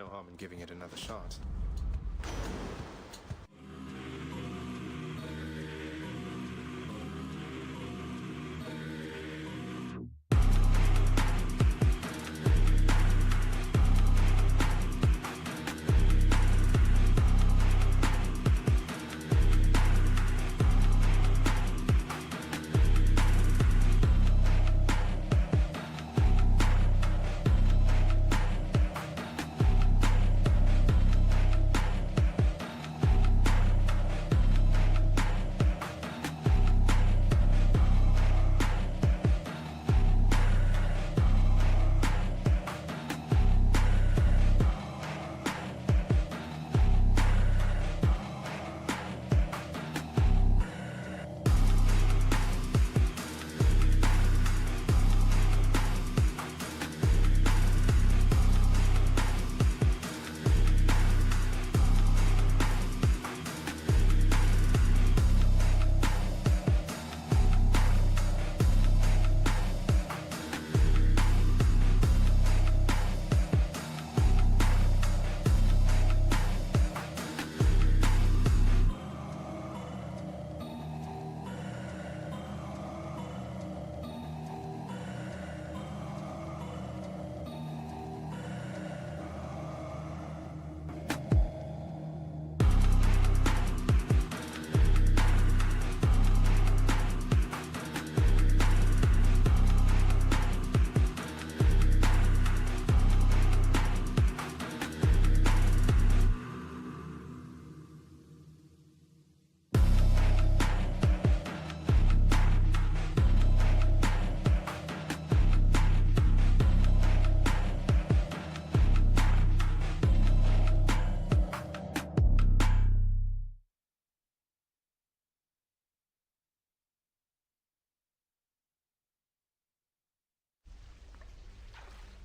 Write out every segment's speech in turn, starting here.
No harm in giving it another shot.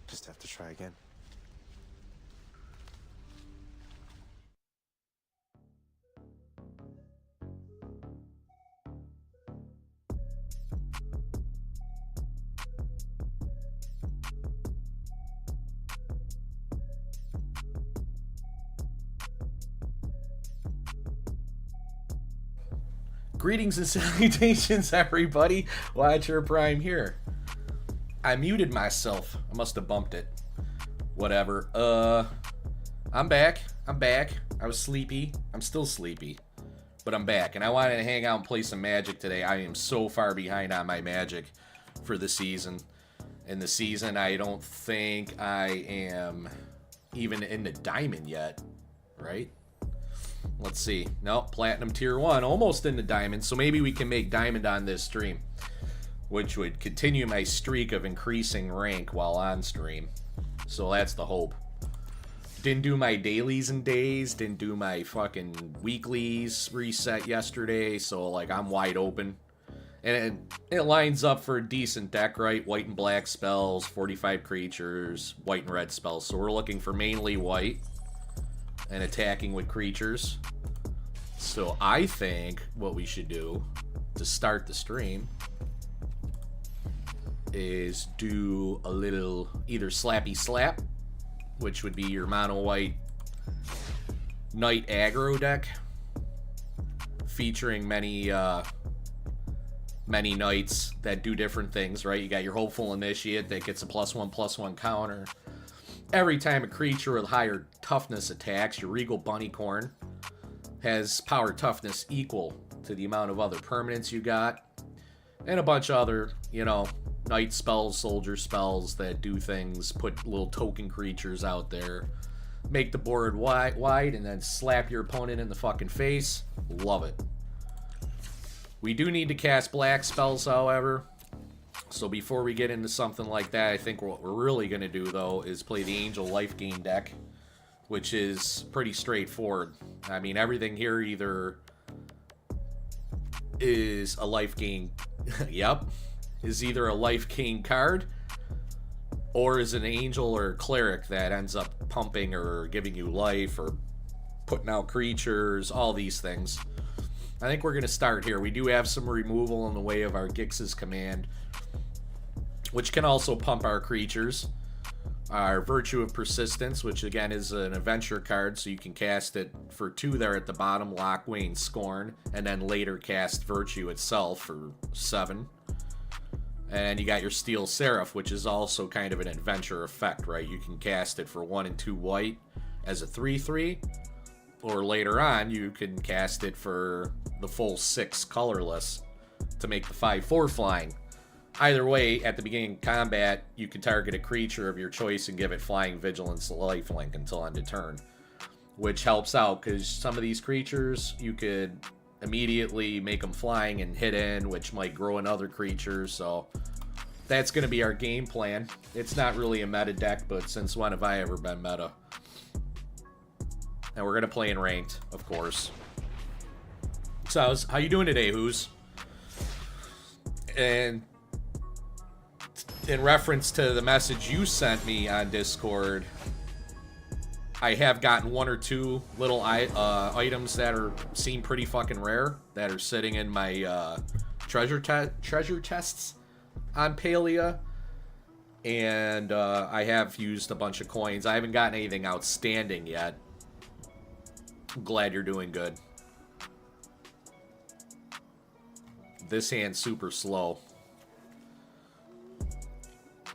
Just have to try again. Greetings and salutations, everybody. Watcher Prime here. I muted myself. I must have bumped it. Whatever. I'm back. I was sleepy. I'm still sleepy. But I'm back. And I wanted to hang out and play some Magic today. I am so far behind on my Magic for the season. In the season, I don't think I am even in the Diamond yet. Right? Let's see. Nope, Platinum Tier 1. Almost in the Diamond. So maybe we can make Diamond on this stream, which would continue my streak of increasing rank while on stream. So that's the hope. Didn't do my dailies and days. Didn't do my fucking weeklies reset yesterday. So, like, I'm wide open. And it lines up for a decent deck, right? White and black spells, 45 creatures, white and red spells. So we're looking for mainly white and attacking with creatures. So I think what we should do to start the stream is do a little either Slappy Slap, which would be your mono white Knight aggro deck, featuring many knights that do different things, right? You got your Hopeful Initiate that gets a +1/+1 counter every time a creature with higher toughness attacks. Your Regal Bunnycorn has power toughness equal to the amount of other permanents you got, and a bunch of other, you know, knight spells, soldier spells that do things, put little token creatures out there, make the board wide, and then slap your opponent in the fucking face. Love it. We do need to cast black spells, however. So before we get into something like that, I think what we're really going to do, though, is play the Angel Life Gain deck, which is pretty straightforward. I mean, everything here either is a life gain, yep, is either a life gain card, or is an angel or cleric that ends up pumping or giving you life or putting out creatures, all these things. I think we're going to start here. We do have some removal in the way of our Gix's Command, which can also pump our creatures. our Virtue of Persistence, which again is an adventure card, so you can cast it for 2 there at the bottom, Lockwing, Scorn, and then later cast Virtue itself for 7. And you got your Steel Seraph, which is also kind of an adventure effect, right? You can cast it for 1 and 2 white as a 3/3, or later on you can cast it for the full 6 colorless to make the 5/4 flying. Either way, at the beginning of combat, you can target a creature of your choice and give it Flying, Vigilance, Lifelink until end of turn, which helps out because some of these creatures you could immediately make them flying and hit in, which might grow another creature. So that's going to be our game plan. It's not really a meta deck, but since when have I ever been meta? And we're going to play in ranked, of course. So how you doing today, Who's? And in reference to the message you sent me on Discord, I have gotten 1 or 2 little items that seem pretty fucking rare that are sitting in my treasure chests on Palia, and I have used a bunch of coins. I haven't gotten anything outstanding yet. I'm glad you're doing good. This hand's super slow.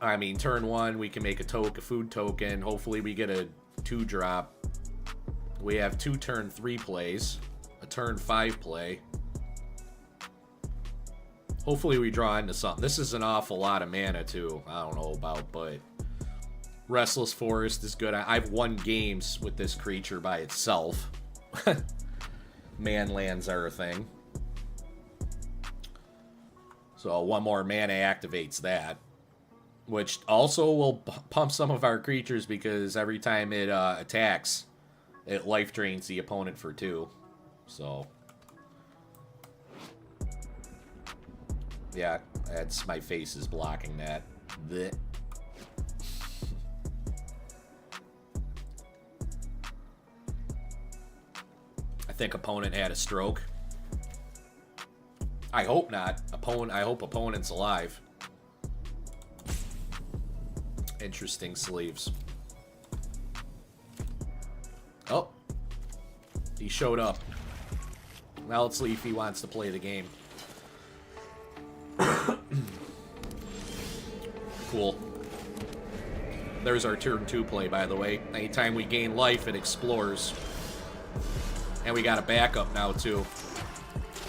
I mean, turn 1, we can make a food token. Hopefully we get a 2-drop. We have 2 turn 3 plays, a turn 5 play. Hopefully we draw into something. This is an awful lot of mana too. I don't know about, but Restless Forest is good. I've won games with this creature by itself. Man lands are a thing. So 1 more mana activates that, which also will pump some of our creatures because every time it attacks, it life drains the opponent for 2. So yeah, that's my face is blocking that. Blech. I think opponent had a stroke. I hope not. I hope opponent's alive. Interesting sleeves. Oh. He showed up. Now let's see if he wants to play the game. Cool. There's our turn 2 play, by the way. Anytime we gain life, it explores. And we got a backup now, too.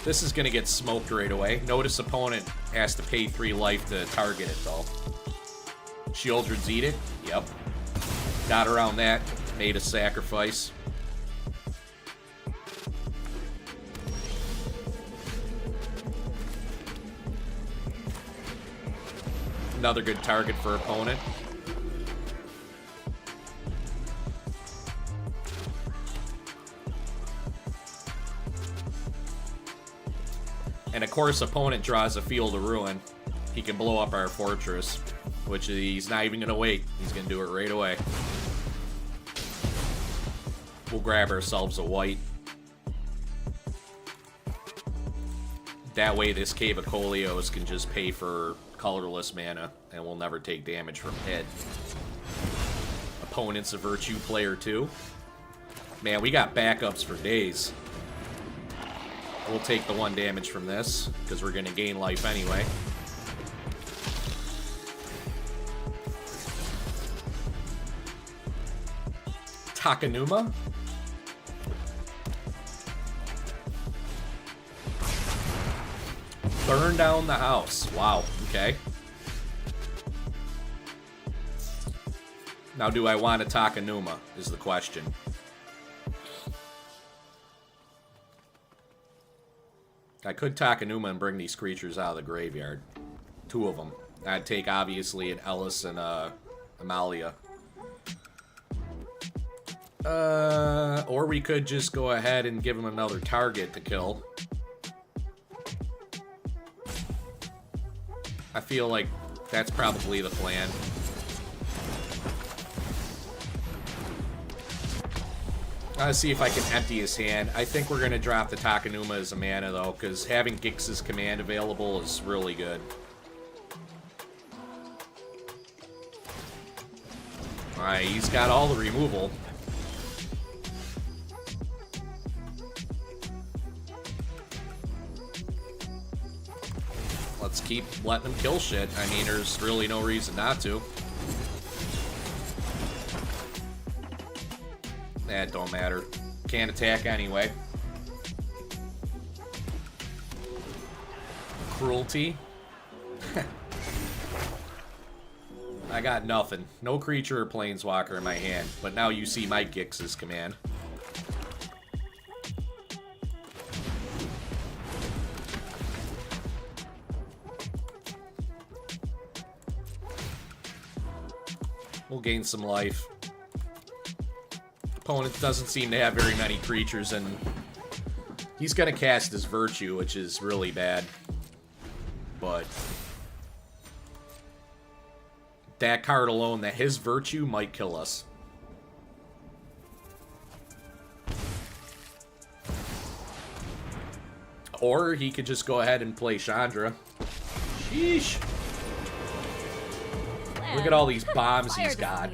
This is going to get smoked right away. Notice opponent has to pay 3 life to target it, though. Sheoldred's Edict? Yep. Got around that. Made a sacrifice. Another good target for opponent. And of course, opponent draws a Field of Ruin. He can blow up our fortress, which he's not even going to wait. He's going to do it right away. We'll grab ourselves a white. That way, this Cave of Kolios can just pay for colorless mana, and we'll never take damage from it. Opponent's a Virtue player, too. Man, we got backups for days. We'll take the 1 damage from this, because we're going to gain life anyway. Takenuma? Burn down the house. Wow, okay. Now, do I want a Takenuma, is the question. I could Takenuma and bring these creatures out of the graveyard. 2 of them. I'd take, obviously, an Ellis and Amalia. Or we could just go ahead and give him another target to kill. I feel like that's probably the plan. Let's see if I can empty his hand. I think we're going to drop the Takenuma as a mana, though, because having Gix's command available is really good. Alright, he's got all the removal. Let's keep letting him kill shit. I mean, there's really no reason not to. That don't matter. Can't attack anyway. Cruelty. I got nothing. No creature or planeswalker in my hand. But now you see my Gix's command. We'll gain some life. Opponent doesn't seem to have very many creatures, and he's gonna cast his Virtue, which is really bad. But that card alone, that his Virtue might kill us. Or he could just go ahead and play Chandra. Sheesh. Look at all these bombs he's got.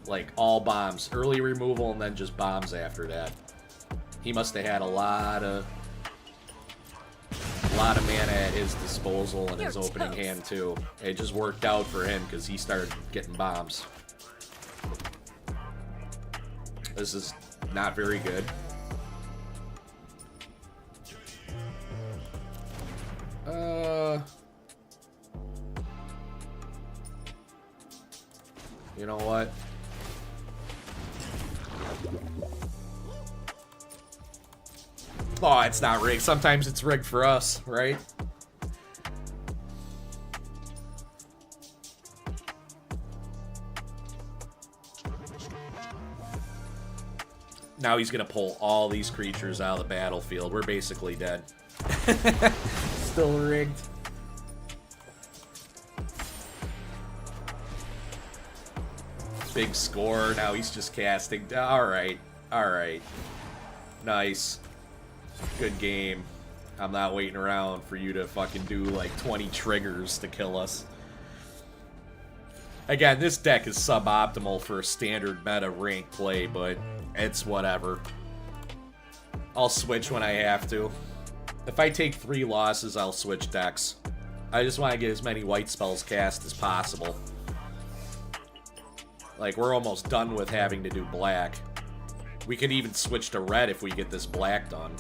Like, all bombs. Early removal and then just bombs after that. He must have had a lot of mana at his disposal in his opening hand, too. It just worked out for him because he started getting bombs. This is not very good. You know what? Oh, it's not rigged. Sometimes it's rigged for us, right? Now he's gonna pull all these creatures out of the battlefield. We're basically dead. Still rigged. Big score. Now he's just casting. Alright. Alright. Nice. Good game. I'm not waiting around for you to fucking do like 20 triggers to kill us. Again, this deck is suboptimal for standard meta rank play, but it's whatever. I'll switch when I have to. If I take 3 losses, I'll switch decks. I just want to get as many white spells cast as possible. Like, we're almost done with having to do black. We could even switch to red if we get this black done.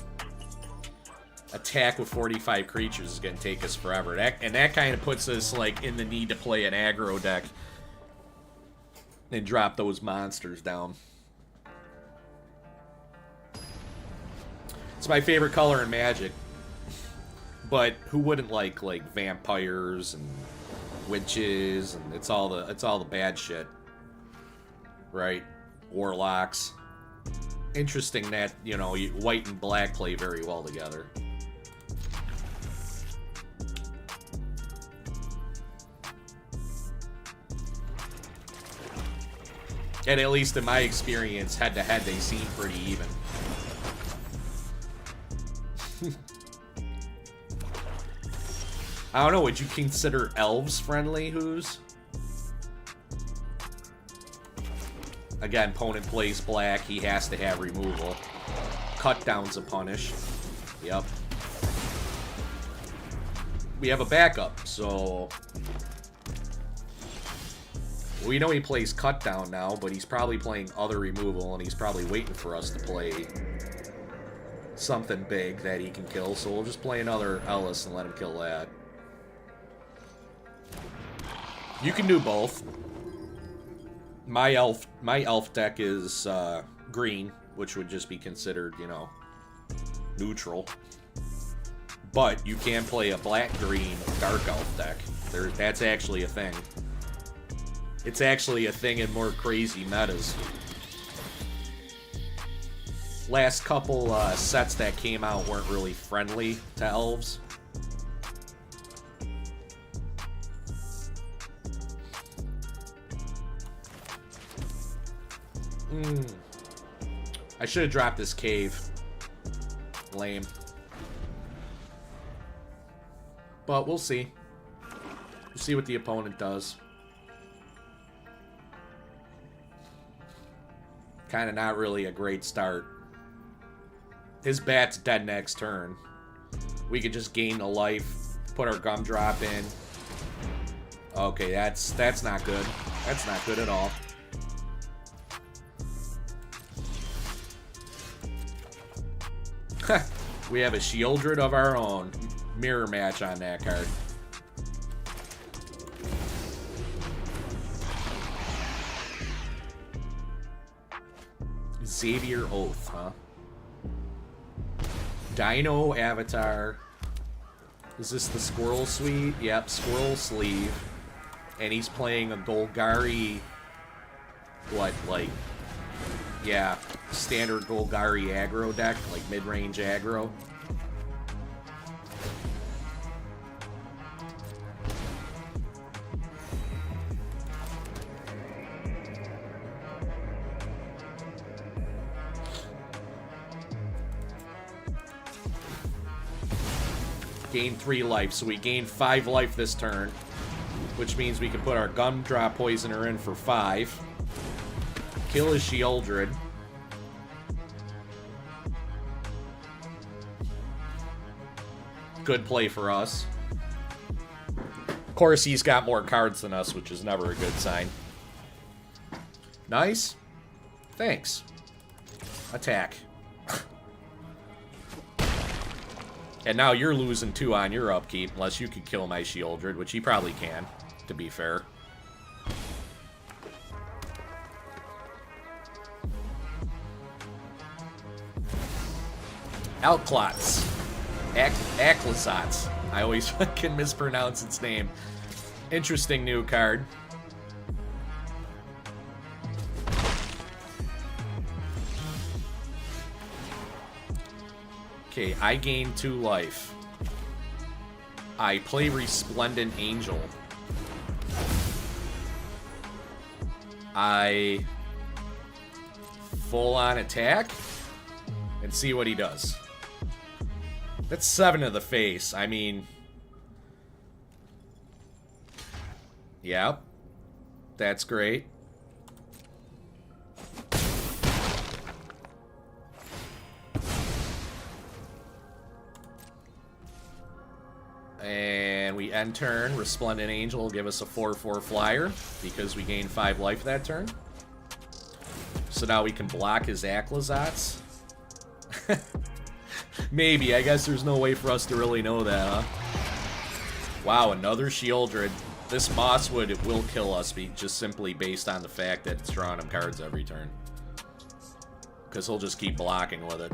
Attack with 45 creatures is going to take us forever. And that kind of puts us, like, in the need to play an aggro deck. And drop those monsters down. It's my favorite color in Magic. But who wouldn't like vampires and witches and it's all the bad shit. Right? Warlocks. Interesting that, you know, white and black play very well together. And at least in my experience, head-to-head, they seem pretty even. I don't know, would you consider elves friendly, Who's? Again, opponent plays black, he has to have removal. Cut down's a punish. Yep. We have a backup, so... We know he plays cut down now, but he's probably playing other removal, and he's probably waiting for us to play something big that he can kill, so we'll just play another Ellis and let him kill that. You can do both. My elf deck is green, which would just be considered, you know, neutral. But you can play a black-green dark elf deck. That's actually a thing. It's actually a thing in more crazy metas. Last couple sets that came out weren't really friendly to elves. I should have dropped this cave. Lame. But we'll see. See what the opponent does. Kind of not really a great start. His bat's dead next turn. We could just gain a life, put our gumdrop in. Okay, that's not good. That's not good at all. We have a Sheoldred of our own. Mirror match on that card. Xavier Oath, huh? Dino Avatar. Is this the Squirrel Suite? Yep, Squirrel Sleeve. And he's playing a Golgari... What, like... Yeah, standard Golgari aggro deck, like mid-range aggro. Gain 3 life, so we gain 5 life this turn, which means we can put our Gumdrop Poisoner in for 5. Kill his Sheoldred. Good play for us. Of course, he's got more cards than us, which is never a good sign. Nice. Thanks. Attack. And now you're losing 2 on your upkeep, unless you could kill my Sheoldred, which he probably can, to be fair. Alklots. Aclazotz. I always fucking mispronounce its name. Interesting new card. Okay, I gain 2 life. I play Resplendent Angel. I full on attack and see what he does. That's 7 to the face. I mean, yep, that's great. And we end turn. Resplendent Angel will give us a 4/4 flyer because we gain 5 life that turn. So now we can block his Aclazotz. Maybe. I guess there's no way for us to really know that, huh? Wow, another Sheoldred. This Mosswood will kill us just simply based on the fact that it's drawing him cards every turn. Because he'll just keep blocking with it.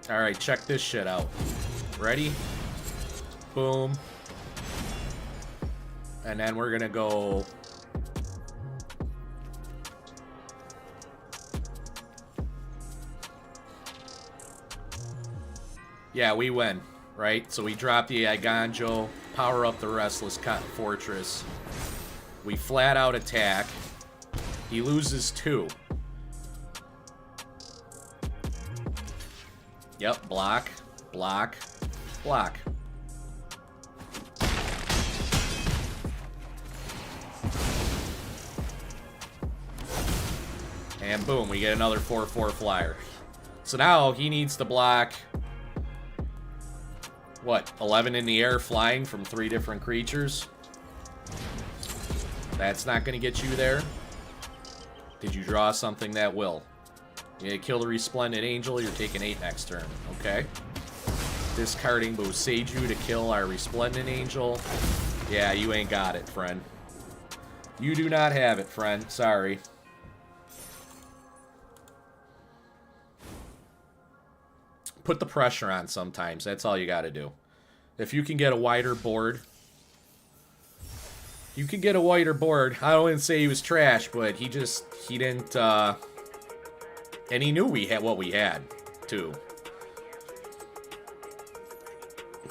Alright, check this shit out. Ready? Boom. And then we're gonna go... Yeah, we win, right? So we drop the Eiganjo, power up the Restless Fortress. We flat out attack. He loses 2. Yep, block, block, block. And boom, we get another 4/4 flyer. So now he needs to block, what, 11 in the air flying from 3 different creatures? That's not going to get you there. Did you draw something that will? You kill the Resplendent Angel, you're taking 8 next turn. Okay. Discarding Boseiju to kill our Resplendent Angel. Yeah, you ain't got it, friend. You do not have it, friend. Sorry. Put the pressure on sometimes. That's all you gotta do. If you can get a wider board... You can get a wider board. I don't even say he was trash, but he didn't, And he knew we had what we had, too.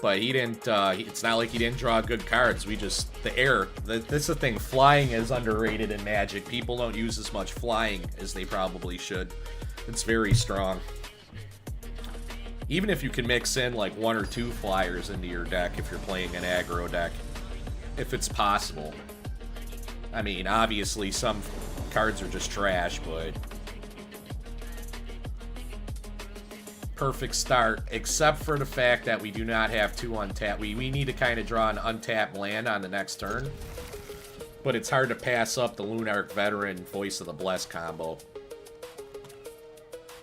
But he didn't, it's not like he didn't draw good cards. We just, this is the thing, flying is underrated in Magic. People don't use as much flying as they probably should. It's very strong. Even if you can mix in like 1 or 2 flyers into your deck if you're playing an aggro deck. If it's possible. I mean, obviously some cards are just trash, but... perfect start, except for the fact that we do not have 2 untapped. We need to kind of draw an untapped land on the next turn. But it's hard to pass up the Lunarch Veteran Voice of the Blessed combo.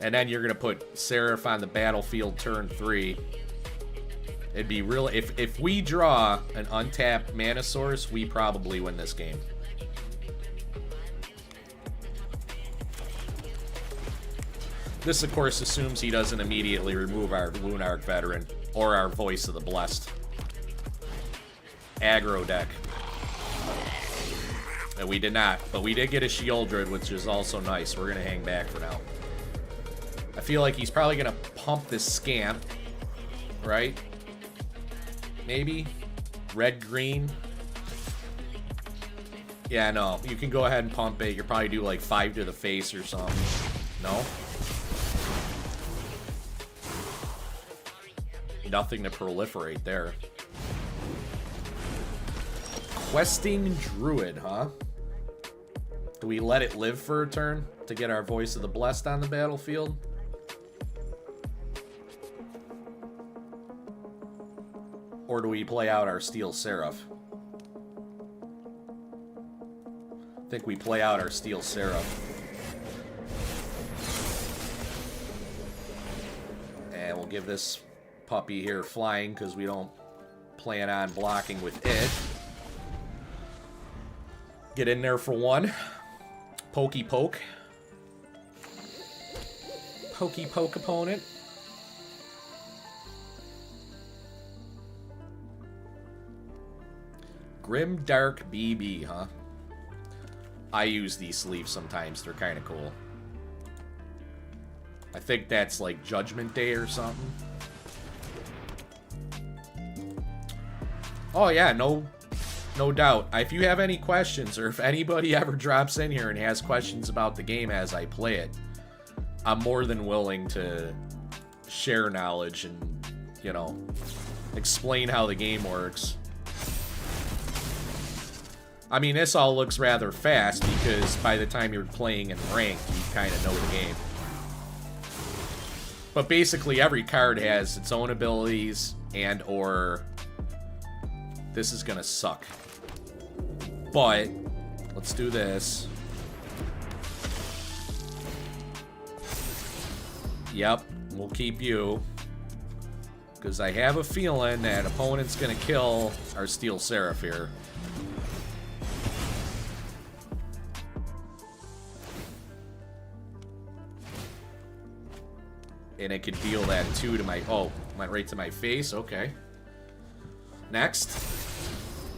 And then you're going to put Seraph on the battlefield turn 3. It'd be real. If we draw an untapped mana source, we probably win this game. This, of course, assumes he doesn't immediately remove our Lunarch Veteran or our Voice of the Blessed. Aggro deck. And we did not, but we did get a Sheoldred, which is also nice. We're going to hang back for now. I feel like he's probably going to pump this Scamp, right? Maybe? Red-green? Yeah, no. You can go ahead and pump it. You'll probably do like 5 to the face or something. No? Nothing to proliferate there. Questing Druid, huh? Do we let it live for a turn to get our Voice of the Blessed on the battlefield? Or do we play out our Steel Seraph? I think we play out our Steel Seraph. And we'll give this puppy here flying because we don't plan on blocking with it. Get in there for 1. Pokey poke. Pokey poke opponent. Grim Dark BB, huh? I use these sleeves sometimes. They're kind of cool. I think that's like Judgment Day or something. Oh yeah, no doubt. If you have any questions, or if anybody ever drops in here and has questions about the game as I play it, I'm more than willing to share knowledge and, you know, explain how the game works. I mean, this all looks rather fast because by the time you're playing in ranked, you kind of know the game. But basically, every card has its own abilities and or... This is gonna suck. But, let's do this. Yep, we'll keep you. Because I have a feeling that opponent's gonna kill our Steel Seraph here. And it could deal that 2 to my... Oh, went right to my face. Okay. Next.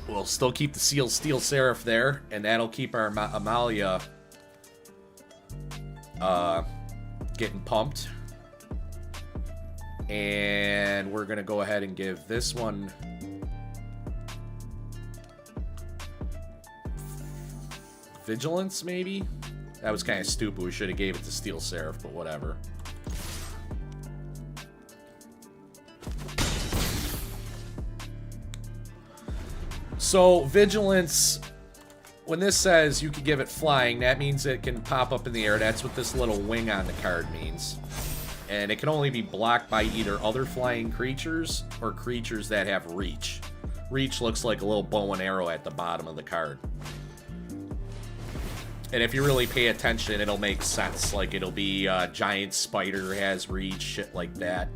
We'll still keep the Steel Seraph there. And that'll keep our Amalia... getting pumped. And we're going to go ahead and give this one... Vigilance, maybe? That was kind of stupid. We should have gave it to Steel Seraph, but whatever. So, Vigilance, when this says you can give it flying, that means it can pop up in the air. That's what this little wing on the card means. And it can only be blocked by either other flying creatures or creatures that have reach. Reach looks like a little bow and arrow at the bottom of the card. And if you really pay attention, it'll make sense. Like, it'll be giant spider has reach, shit like that.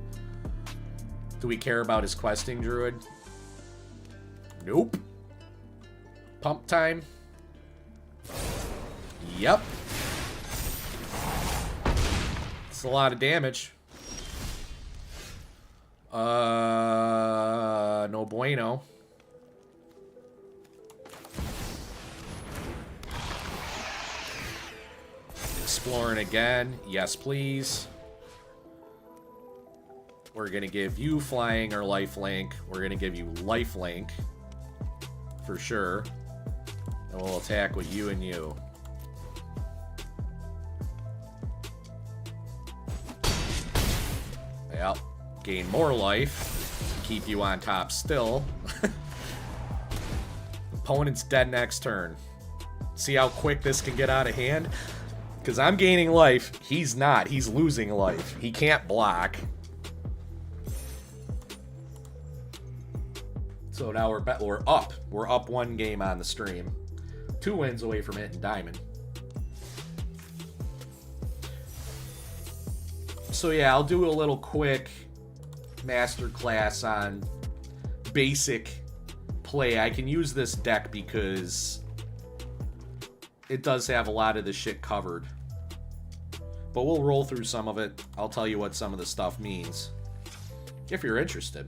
Do we care about his questing druid? Nope. Pump time. Yep. It's a lot of damage. No bueno. Exploring again. Yes, please. We're going to give you flying or lifelink. We're going to give you lifelink for sure. And we'll attack with you and you. Yep. Gain more life. Keep you on top still. Opponent's dead next turn. See how quick this can get out of hand? Because I'm gaining life. He's not. He's losing life. He can't block. So now we're up. We're up 1 game on the stream. 2 wins away from hitting diamond. So yeah, I'll do a little quick master class on basic play. I can use this deck because it does have a lot of the shit covered. But we'll roll through some of it. I'll tell you what some of the stuff means, if you're interested.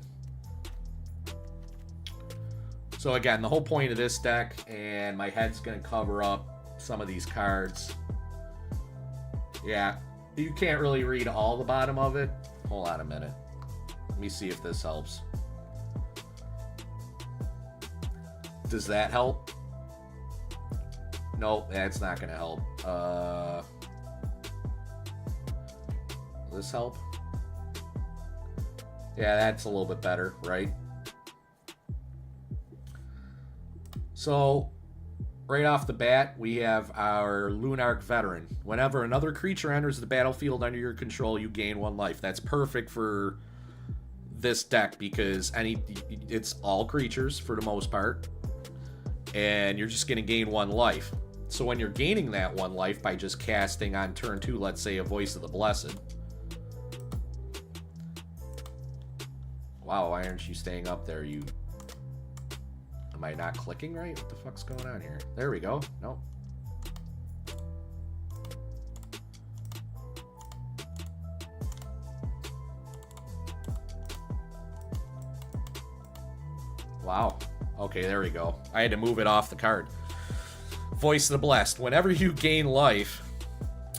So again, the whole point of this deck, and my head's going to cover up some of these cards. Yeah, you can't really read all the bottom of it. Hold on a minute. Let me see if this helps. Does that help? Nope, that's not going to help. Will this help? Yeah, that's a little bit better, right? So, right off the bat, we have our Lunarch Veteran. Whenever another creature enters the battlefield under your control, you gain 1 life. That's perfect for this deck because it's all creatures for the most part. And you're just going to gain 1 life. So when you're gaining that 1 life by just casting on turn 2, let's say, a Voice of the Blessed. Wow, why aren't you staying up there? Am I not clicking right? What the fuck's going on here? There we go. Nope. Wow. Okay, there we go. I had to move it off the card. Voice of the Blessed. Whenever you gain life...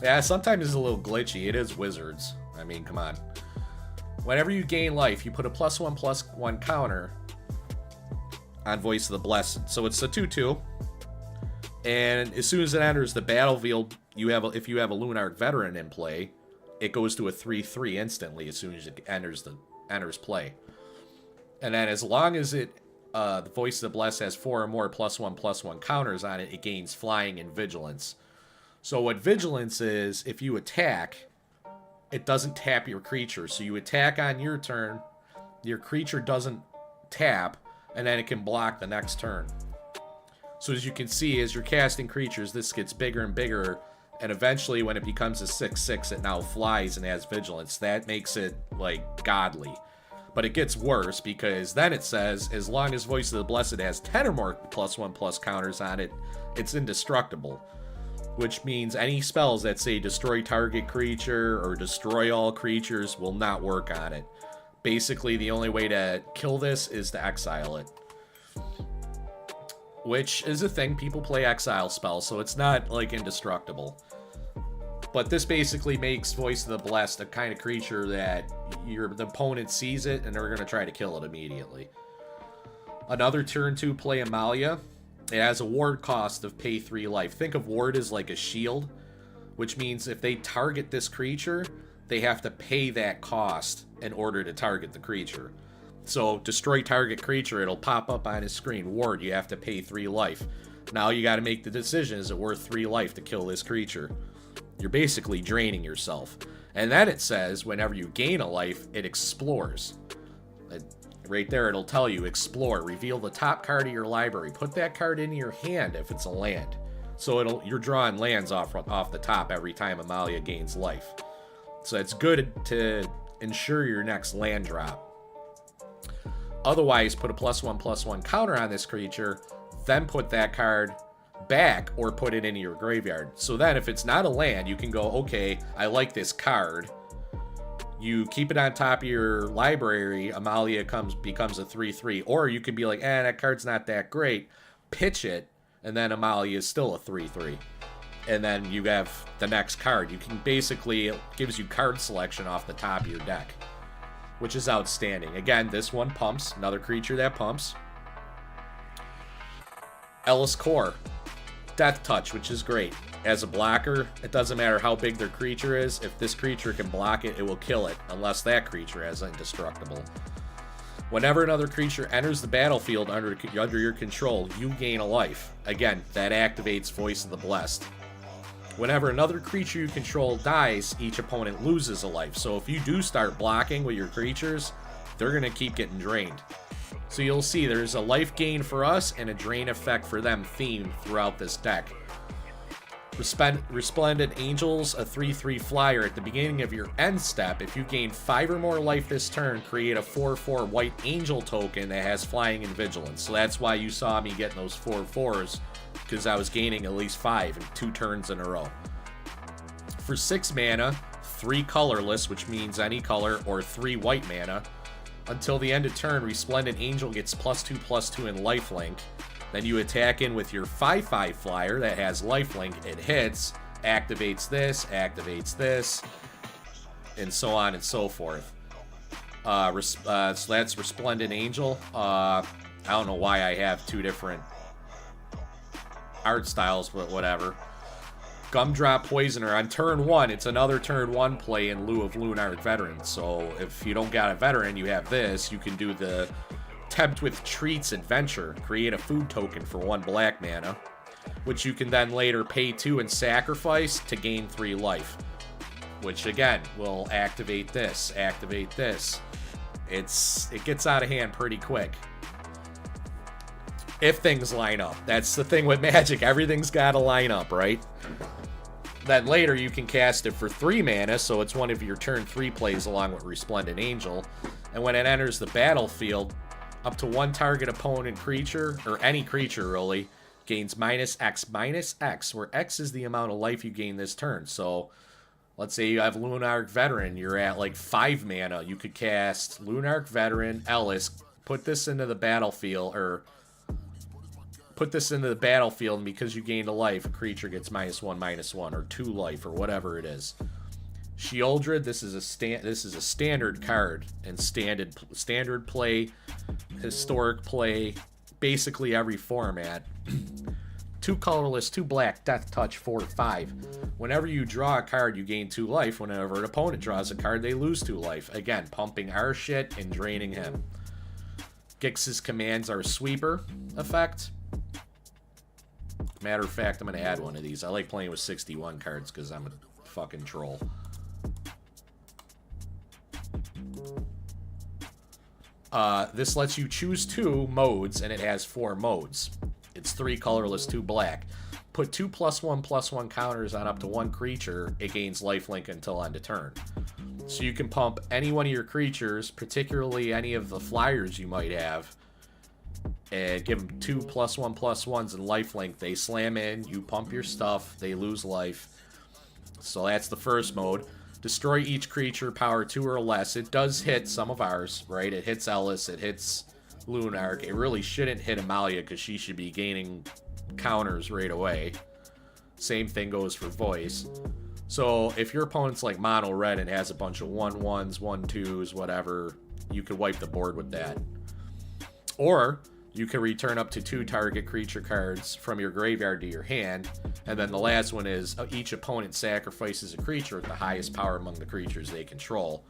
Yeah, sometimes it's a little glitchy. It is Wizards. I mean, come on. Whenever you gain life, you put a +1/+1 counter on Voice of the Blessed. So it's a 2/2. And as soon as it enters the battlefield, if you have a Lunarch Veteran in play, it goes to a 3/3 instantly as soon as it enters play. And then as long as the Voice of the Blessed has 4 or more +1/+1 counters on it, it gains flying and vigilance. So what vigilance is, if you attack, it doesn't tap your creature. So you attack on your turn, your creature doesn't tap, and then it can block the next turn. So as you can see, as you're casting creatures, this gets bigger and bigger, and eventually when it becomes a 6/6, it now flies and has vigilance. That makes it, like, godly. But it gets worse, because then it says, as long as Voice of the Blessed has 10 or more +1/+ counters on it, it's indestructible. Which means any spells that say destroy target creature or destroy all creatures will not work on it. Basically, the only way to kill this is to exile it. Which is a thing. People play exile spells, so it's not, like, indestructible. But this basically makes Voice of the Blessed a kind of creature that the opponent sees it, and they're going to try to kill it immediately. Another turn 2 play Amalia. It has a ward cost of pay 3 life. Think of ward as like a shield, which means if they target this creature, they have to pay that cost in order to target the creature. So, destroy target creature, it'll pop up on his screen. Ward, you have to pay 3 life. Now you got to make the decision, is it worth 3 life to kill this creature? You're basically draining yourself. And then it says, whenever you gain a life, it explores. Right there, it'll tell you, explore. Reveal the top card of your library. Put that card into your hand if it's a land. So you're drawing lands off the top every time Amalia gains life. So it's good to ensure your next land drop. Otherwise, put a +1/+1 counter on this creature, then put that card back or put it into your graveyard. So then if it's not a land, you can go, okay, I like this card. You keep it on top of your library, Amalia becomes a 3/3. Or you could be like, that card's not that great. Pitch it, and then Amalia is still a 3/3. And then you have the next card. You can basically, it gives you card selection off the top of your deck. which is outstanding. Again, this one pumps. Another creature that pumps. Ellis Core. Death Touch, which is great. As a blocker, it doesn't matter how big their creature is. If this creature can block it, it will kill it, unless that creature has Indestructible. Whenever another creature enters the battlefield under your control, you gain a life. Again, that activates Voice of the Blessed. Whenever another creature you control dies, each opponent loses a life. So if you do start blocking with your creatures, they're going to keep getting drained. So you'll see there's a life gain for us and a drain effect for them themed throughout this deck. Resplendent Angels, a 3/3 flyer. At the beginning of your end step, if you gain 5 or more life this turn, create a 4/4 white angel token that has flying and vigilance. So that's why you saw me getting those 4/4s, because I was gaining at least 5 in 2 turns in a row. For 6 mana, 3 colorless, which means any color, or 3 white mana. Until the end of turn, Resplendent Angel gets +2/+2 in lifelink. Then you attack in with your 5/5 flyer that has lifelink. It hits, activates this, and so on and so forth. So that's Resplendent Angel. I don't know why I have 2 different art styles, but whatever. Gumdrop Poisoner. On turn 1, it's another turn 1 play in lieu of Lunarch Veteran. So if you don't got a veteran, you have this. You can do the Tempt with Treats Adventure. Create a food token for 1 black mana, which you can then later pay 2 and sacrifice to gain 3 life. Which again will activate this. It gets out of hand pretty quick. If things line up. That's the thing with Magic. Everything's got to line up, right? Then later you can cast it for 3 mana, so it's one of your turn 3 plays along with Resplendent Angel. And when it enters the battlefield, up to 1 target opponent creature, or any creature really, gains -X, where X is the amount of life you gain this turn. So let's say you have Lunarch Veteran, you're at like 5 mana. You could cast Lunarch Veteran, Ellis, put this into the battlefield, and because you gained a life, a creature gets -1/-1, or 2 life, or whatever it is. Sheoldred, this is a standard card and standard play, historic play, basically every format. 2 colorless, 2 black, Death Touch, 4/5. Whenever you draw a card, you gain 2 life. Whenever an opponent draws a card, they lose 2 life. Again, pumping our shit and draining him. Gix's commands are sweeper effect. Matter of fact, I'm going to add one of these. I like playing with 61 cards because I'm a fucking troll. This lets you choose 2 modes, and it has 4 modes. It's 3 colorless, 2 black. Put 2 +1/+1 counters on up to 1 creature. It gains lifelink until end of turn. So you can pump any one of your creatures, particularly any of the flyers you might have, and give them 2 +1/+1s in lifelink. They slam in, you pump your stuff, they lose life. So that's the first mode. Destroy each creature, power 2 or less. It does hit some of ours, right? It hits Ellis, it hits Lunarch. It really shouldn't hit Amalia because she should be gaining counters right away. Same thing goes for Voice. So if your opponent's like mono red and has a bunch of 1/1s, 1/2s, whatever, you could wipe the board with that. Or you can return up to 2 target creature cards from your graveyard to your hand. And then the last one is each opponent sacrifices a creature with the highest power among the creatures they control.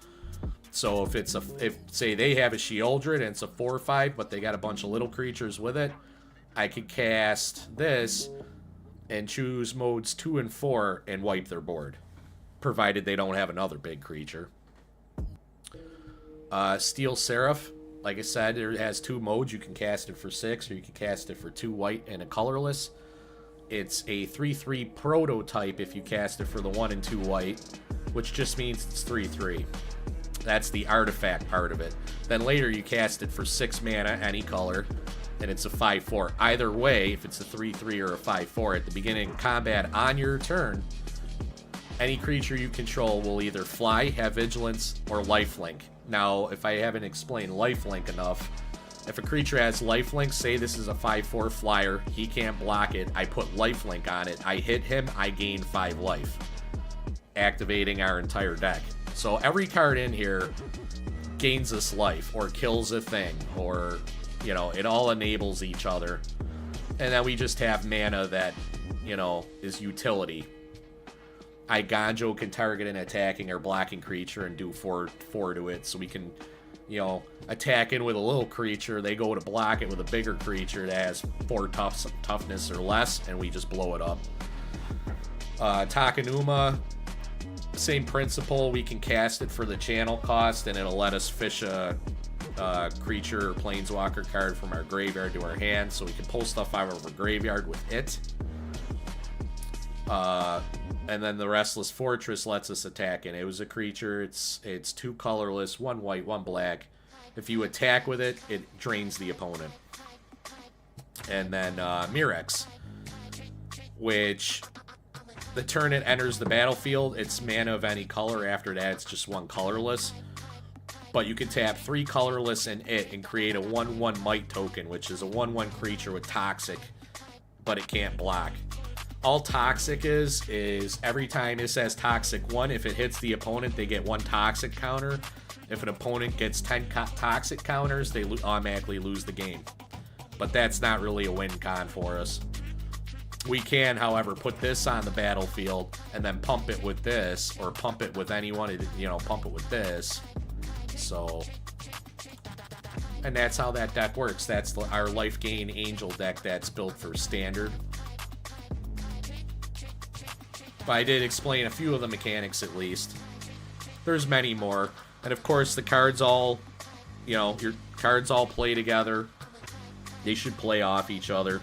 So if say they have a Sheoldred and it's a 4/5, but they got a bunch of little creatures with it, I could cast this and choose modes 2 and 4 and wipe their board, provided they don't have another big creature. Steel Seraph. Like I said, it has 2 modes. You can cast it for 6, or you can cast it for 2 white and a colorless. It's a 3/3 prototype if you cast it for the 1 and 2 white, which just means it's 3/3. That's the artifact part of it. Then later you cast it for 6 mana, any color, and it's a 5/4. Either way, if it's a 3/3 or a 5/4, at the beginning of combat on your turn, any creature you control will either fly, have vigilance, or lifelink. Now, if I haven't explained lifelink enough, if a creature has lifelink, say this is a 5/4 flyer, he can't block it, I put lifelink on it, I hit him, I gain 5 life, activating our entire deck. So every card in here gains us life or kills a thing, or, you know, it all enables each other. And then we just have mana that, you know, is utility. Eiganjo can target an attacking or blocking creature and do 4 to it, so we can, you know, attack in with a little creature, they go to block it with a bigger creature that has 4 toughness or less, and we just blow it up. Takenuma, same principle, we can cast it for the channel cost, and it'll let us fish a creature or planeswalker card from our graveyard to our hand, so we can pull stuff out of our graveyard with it. And then the Restless Fortress lets us attack it. It was a creature, it's 2 colorless, 1 white, 1 black. If you attack with it, it drains the opponent. And then Mirrex, which the turn it enters the battlefield, it's mana of any color. After that, it's just 1 colorless. But you can tap 3 colorless in it and create a 1/1 Might token, which is a 1/1 creature with Toxic, but it can't block. All Toxic is every time it says Toxic 1, if it hits the opponent, they get 1 Toxic counter. If an opponent gets 10 Toxic counters, they automatically lose the game. But that's not really a win con for us. We can, however, put this on the battlefield and then pump it with this, or pump it with anyone, you know, pump it with this. So, and that's how that deck works. That's our Life Gain Angel deck that's built for Standard. But I did explain a few of the mechanics at least. There's many more. And of course the cards all, you know, your cards all play together. They should play off each other.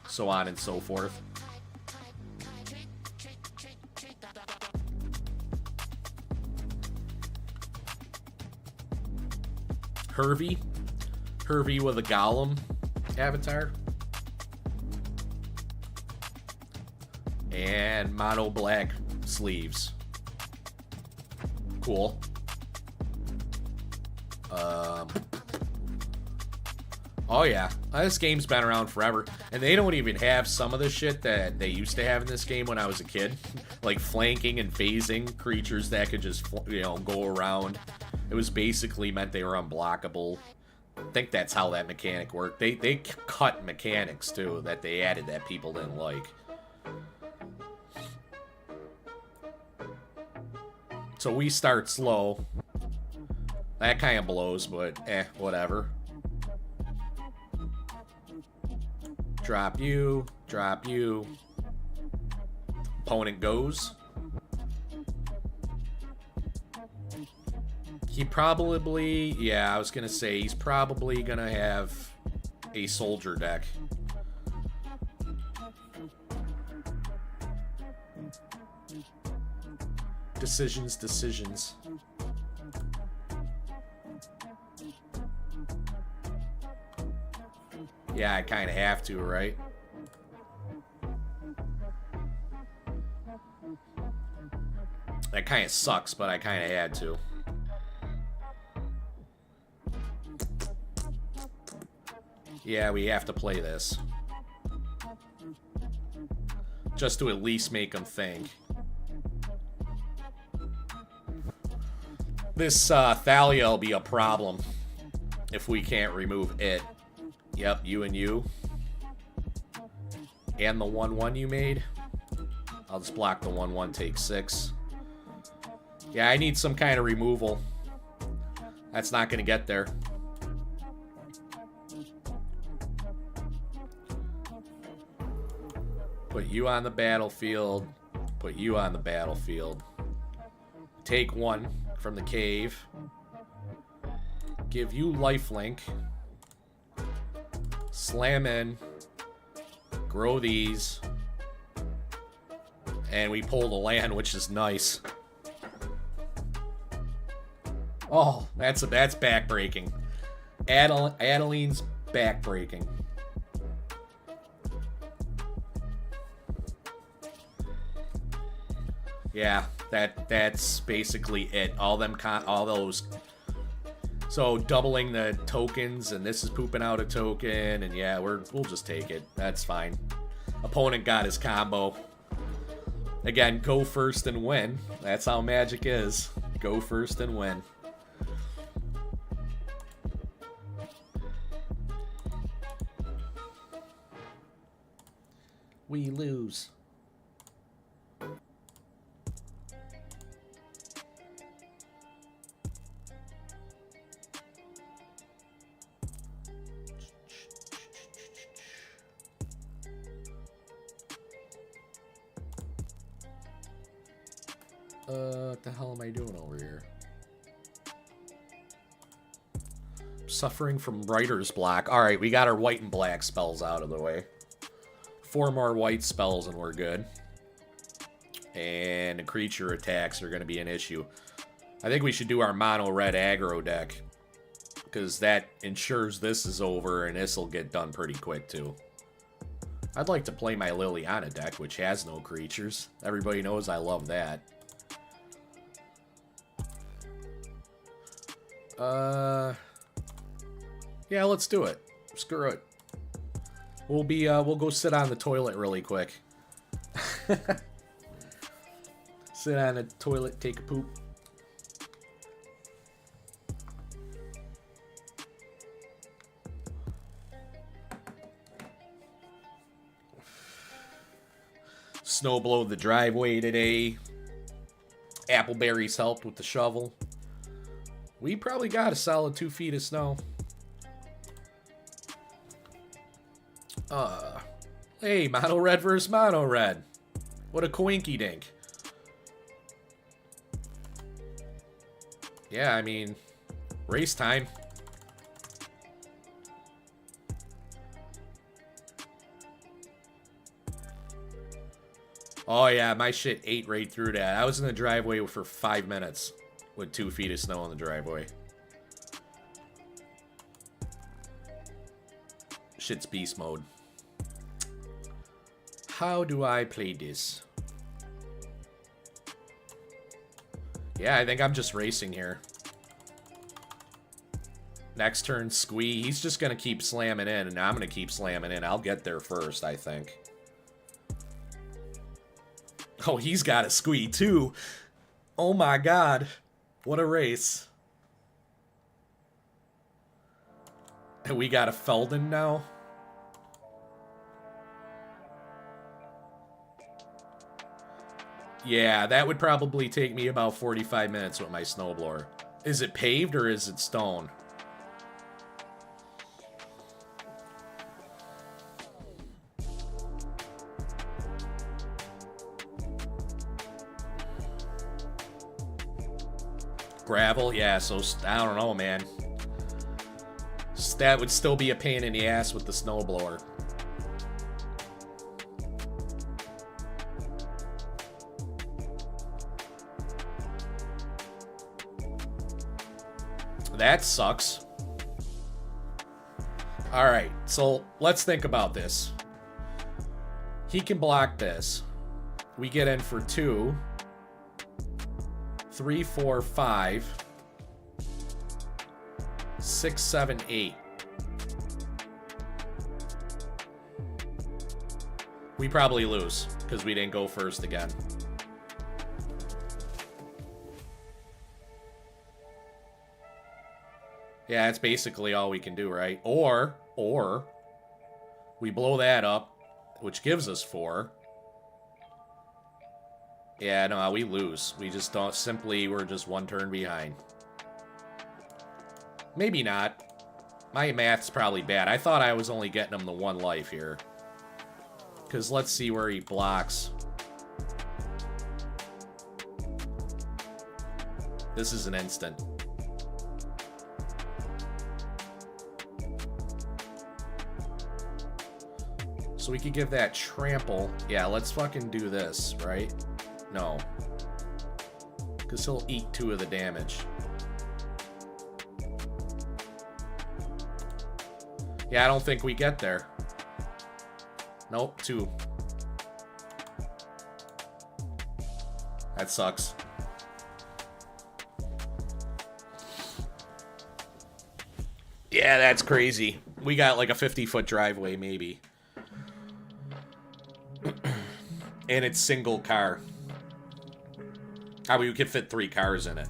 So on and so forth. Hervey with a Golem avatar. And mono black sleeves. Cool. Oh yeah, this game's been around forever, and they don't even have some of the shit that they used to have in this game when I was a kid, like flanking and phasing creatures that could just, you know, go around. It was basically meant they were unblockable. I think that's how that mechanic worked. They cut mechanics too that they added that people didn't like. So we start slow. That kind of blows, but whatever. Drop you, drop you. Opponent goes. He probably, yeah, I was gonna say he's probably gonna have a soldier deck. Decisions. Yeah, I kind of have to, right? That kind of sucks, but I kind of had to. Yeah, we have to play this. Just to at least make them think. This Thalia will be a problem if we can't remove it. Yep, you and you. And the 1/1 you made. I'll just block the 1/1, take 6. Yeah, I need some kind of removal. That's not going to get there. Put you on the battlefield. Put you on the battlefield. Take 1 from the cave. Give you lifelink. Slam in. Grow these. And we pull the land, which is nice. Oh, that's backbreaking. Adeline's backbreaking. Yeah, that's basically it. All those. So doubling the tokens, and this is pooping out a token, and yeah, we'll just take it. That's fine. Opponent got his combo. Again, go first and win. That's how Magic is. Go first and win. We lose. What the hell am I doing over here? Suffering from writer's block. Alright, we got our white and black spells out of the way. 4 more white spells and we're good. And the creature attacks are going to be an issue. I think we should do our mono red aggro deck. Because that ensures this is over and this will get done pretty quick too. I'd like to play my Liliana deck, which has no creatures. Everybody knows I love that. Yeah, let's do it. Screw it. We'll go sit on the toilet really quick. Sit on the toilet, take a poop. Snow blowed the driveway today. Appleberries helped with the shovel. We probably got a solid 2 feet of snow. Hey, mono red versus mono red. What a coinky dink. Yeah, I mean, race time. Oh yeah, my shit ate right through that. I was in the driveway for 5 minutes with 2 feet of snow in the driveway. Shit's beast mode. How do I play this? Yeah, I think I'm just racing here. Next turn, Squee. He's just going to keep slamming in, and I'm going to keep slamming in. I'll get there first, I think. Oh, he's got a Squee, too. Oh, my God. What a race. And we got a Felden now. Yeah, that would probably take me about 45 minutes with my snowblower. Is it paved or is it stone? Gravel? Yeah, so I don't know, man. That would still be a pain in the ass with the snowblower. That sucks. Alright, so let's think about this. He can block this. We get in for 2, 3, 4, 5, 6, 7, 8. We probably lose because we didn't go first again. Yeah, that's basically all we can do, right? Or we blow that up, which gives us 4. Yeah, no, we lose. We just don't, we're just 1 turn behind. Maybe not. My math's probably bad. I thought I was only getting him the 1 life here. Because let's see where he blocks. This is an instant. So we could give that trample. Yeah, let's fucking do this, right? No. Because he'll eat 2 of the damage. Yeah, I don't think we get there. Nope, 2. That sucks. Yeah, that's crazy. We got like a 50-foot driveway, maybe. And it's single car. I mean, we could fit 3 cars in it.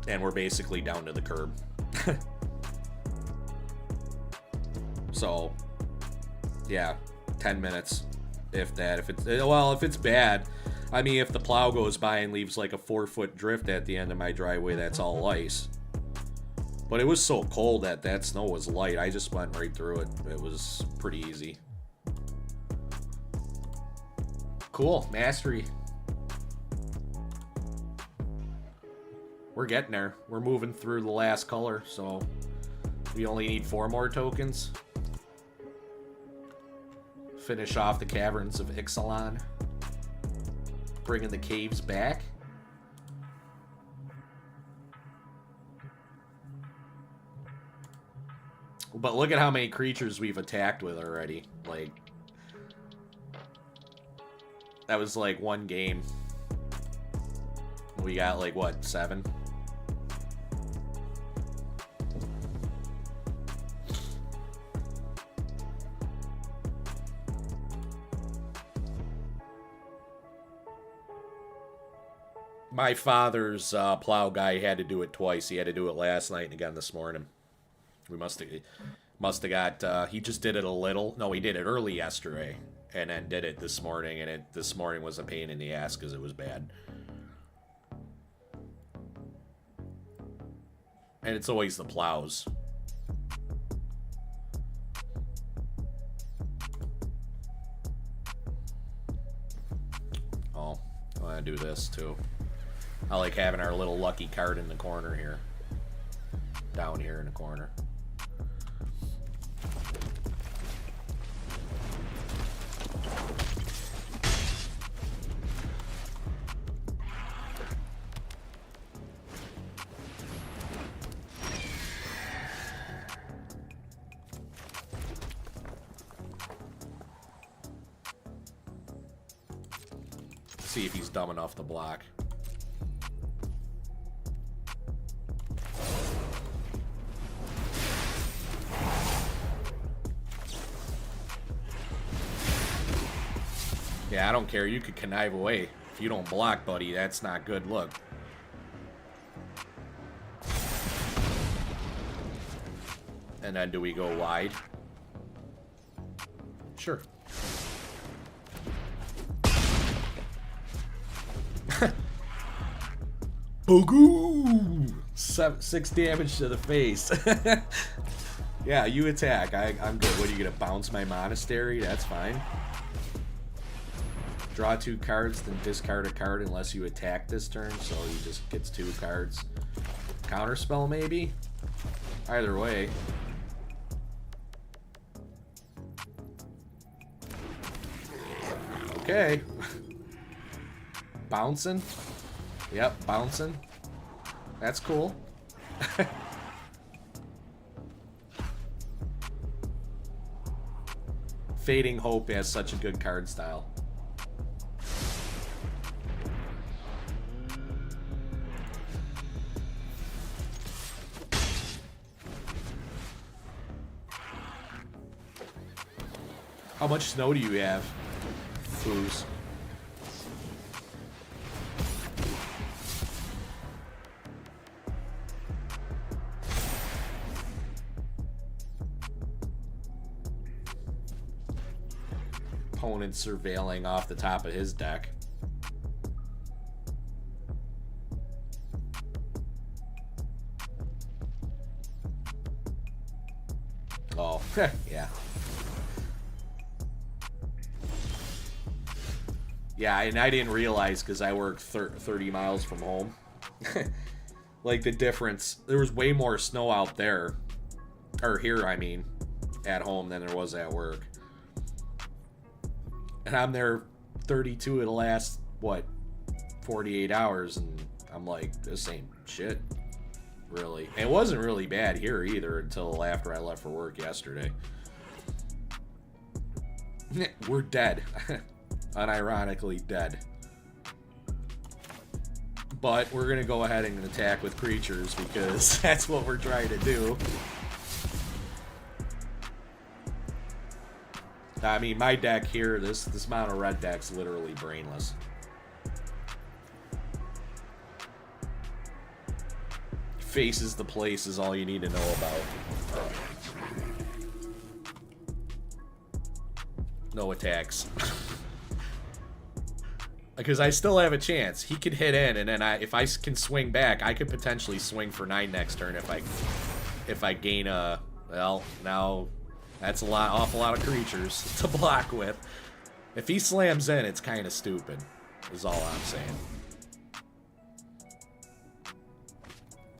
And we're basically down to the curb. So, yeah, 10 minutes. If that, if it's, well, if it's bad, I mean, if the plow goes by and leaves like a 4-foot drift at the end of my driveway, that's all ice. But it was so cold that that snow was light. I just went right through it. It was pretty easy. Cool, mastery. We're getting there. We're moving through the last color, so we only need 4 more tokens. Finish off the caverns of Ixalan. Bringing the caves back. But look at how many creatures we've attacked with already. Like, that was like one game. We got like, what, 7? My father's plow guy had to do it twice. He had to do it last night and again this morning. We must have got, he just did it a little. No, he did it early yesterday and then did it this morning, and this morning was a pain in the ass because it was bad. And it's always the plows. Oh, I want to do this too. I like having our little lucky card in the corner here. Down here in the corner. See if he's dumb enough to block. Yeah, I don't care. You could connive away. If you don't block, buddy, that's not good look. And then do we go wide? Sure. Bogoo! 6 damage to the face. Yeah, you attack. I'm good. What, are you gonna bounce my monastery? That's fine. Draw 2 cards, then discard a card unless you attack this turn, so he just gets 2 cards. Counterspell, maybe? Either way. Okay. Bouncing. Yep, bouncing. That's cool. Fading Hope has such a good card style. How much snow do you have? Booze. Opponent surveilling off the top of his deck. Oh, yeah. Yeah, and I didn't realize because I work 30 miles from home. Like the difference. There was way more snow out there. Or here, I mean. At home than there was at work. And I'm there 32 of the last, what, 48 hours. And I'm like, this ain't shit. Really. And it wasn't really bad here either until after I left for work yesterday. We're dead. Unironically dead. But we're going to go ahead and attack with creatures because that's what we're trying to do. I mean, my deck here, this mono red deck's literally brainless. Faces the place is all you need to know about. No attacks. Because I still have a chance. He could hit in, and then if I can swing back, I could potentially swing for 9 next turn if I gain a... Well, now that's awful lot of creatures to block with. If he slams in, it's kind of stupid, is all I'm saying.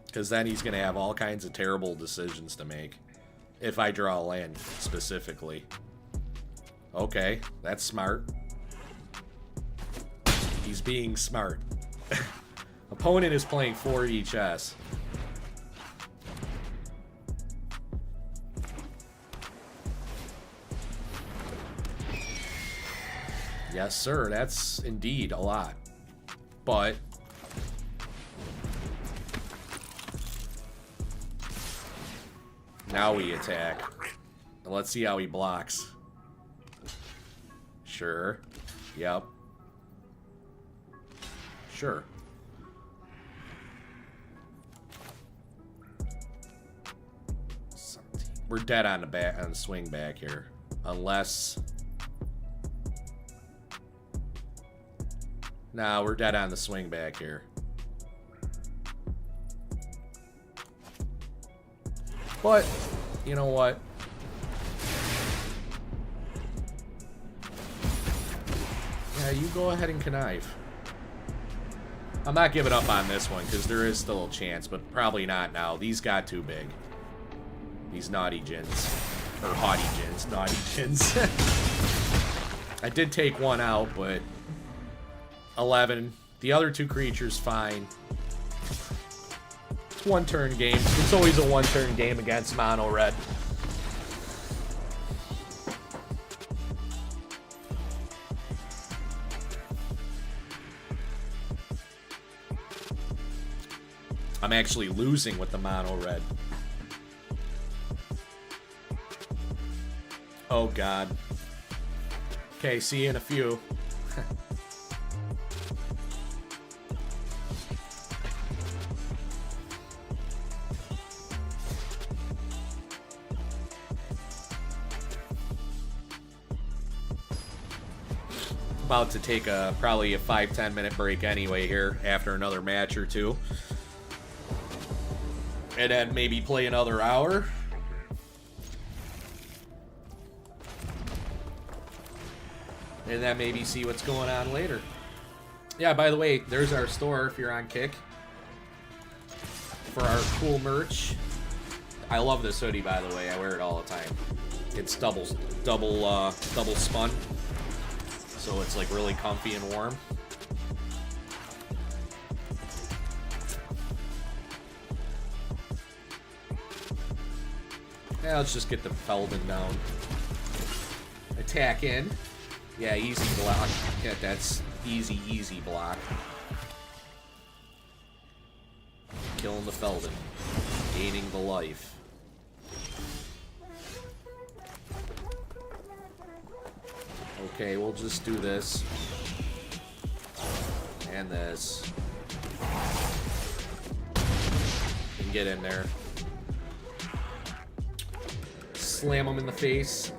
Because then he's going to have all kinds of terrible decisions to make. If I draw a land, specifically. Okay, that's smart. He's being smart. Opponent is playing 4 HS. Yes, sir. That's indeed a lot. But now we attack. Let's see how he blocks. Sure. Yep. Sure. We're dead on the swing back here. Unless... Nah, we're dead on the swing back here. But, you know what? Yeah, you go ahead and connive. I'm not giving up on this one, because there is still a chance, but probably not now. These got too big. These naughty gins. Or haughty gins. Naughty gins. I did take one out, but... 11. The other 2 creatures, fine. It's one-turn game. It's always a one-turn game against mono red. I'm actually losing with the mono red. Oh god. Okay, see you in a few. About to take probably a 5-10 minute break anyway here after another match or two. And then maybe play another hour. And then maybe see what's going on later. Yeah, by the way, there's our store if you're on Kick. For our cool merch. I love this hoodie, by the way. I wear it all the time. It's double spun. So it's like really comfy and warm. Yeah, let's just get the Feldon down. Attack in. Yeah, easy block. Yeah, that's easy block. Killing the Feldon. Gaining the life. Okay, we'll just do this. And this. And get in there. Slam him in the face.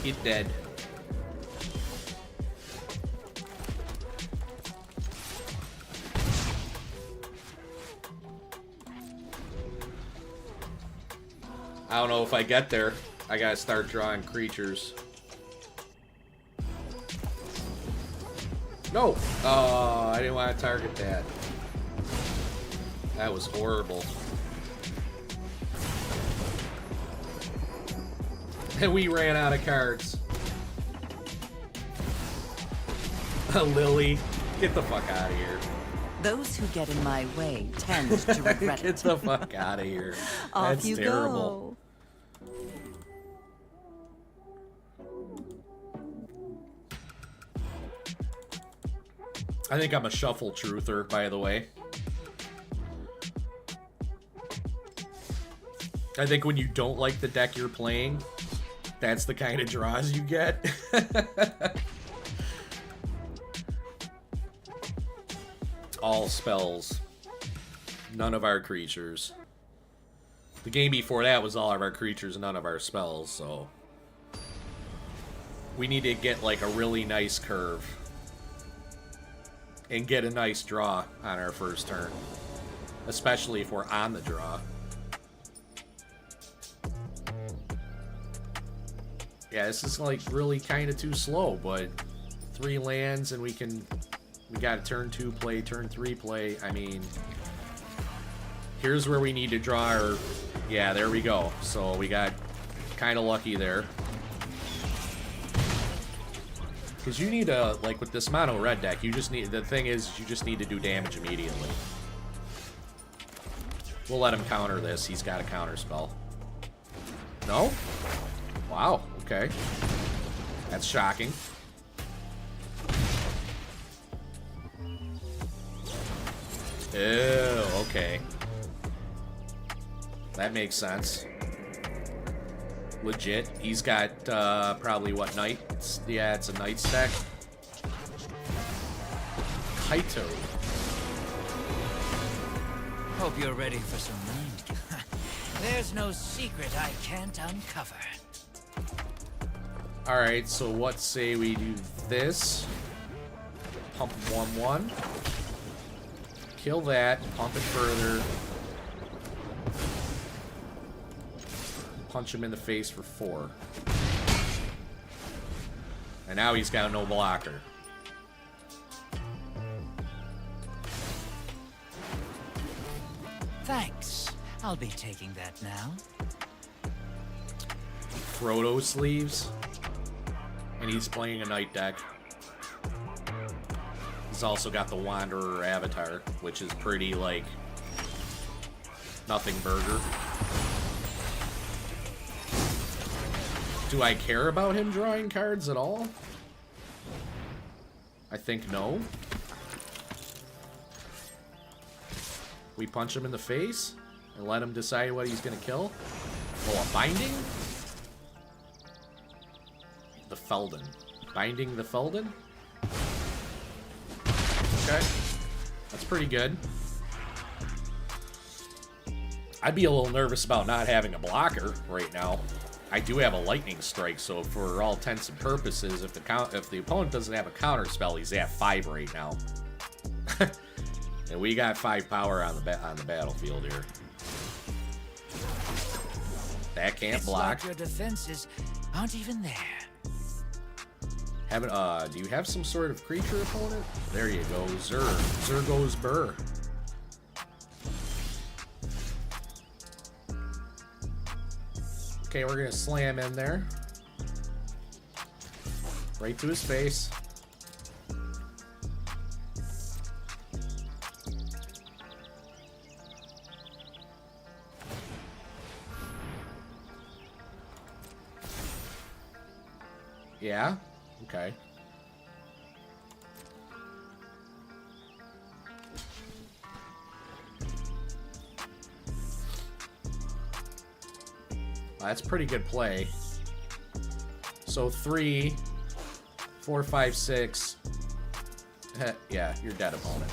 Get dead. I don't know if I get there. I gotta start drawing creatures. No! Oh, I didn't want to target that. That was horrible. And we ran out of cards. Lily, get the fuck out of here. Those who get in my way tend to regret Get the fuck out of here. Off That's you terrible. go. I think I'm a shuffle truther, by the way. I think when you don't like the deck you're playing, that's the kind of draws you get. All spells. None of our creatures. The game before that was all of our creatures, none of our spells, so... We need to get like a really nice curve. And get a nice draw on our first turn. Especially if we're on the draw. Yeah, this is like really kind of too slow, but 3 lands and we got a turn 2 play, turn 3 play. I mean, here's where we need to draw our, yeah, there we go. So we got kind of lucky there. Because you need a, like with this mono red deck, you just need, the thing is, you just need to do damage immediately. We'll let him counter this. He's got a counter spell. No? Wow, okay. That's shocking. Ew, okay. That makes sense. Legit. He's got, probably what, Knights? Yeah, it's a Knights deck. Kaito. Hope you're ready for some mind. There's no secret I can't uncover. Alright, so what say we do this? Pump 1-1. Kill that, pump it further. Punch him in the face for 4. And now he's got no blocker. Thanks. I'll be taking that now. Frodo sleeves. And he's playing a Knight deck. He's also got the Wanderer avatar, which is pretty, like, nothing burger. Do I care about him drawing cards at all? I think no. We punch him in the face and let him decide what he's gonna kill. Oh, a binding? The Feldon. Binding the Feldon? Okay. That's pretty good. I'd be a little nervous about not having a blocker right now. I do have a lightning strike, so for all intents and purposes, if the opponent doesn't have a counter spell, he's at 5 right now. And we got 5 power on the battlefield here. That can't It's block. like your defenses aren't even there. Do you have some sort of creature opponent? There you go, Zur goes Burr. Okay, we're gonna slam in there. Right to his face. Yeah? Okay. That's pretty good play. So 3, 4, 5, 6. Yeah, you're dead, opponent.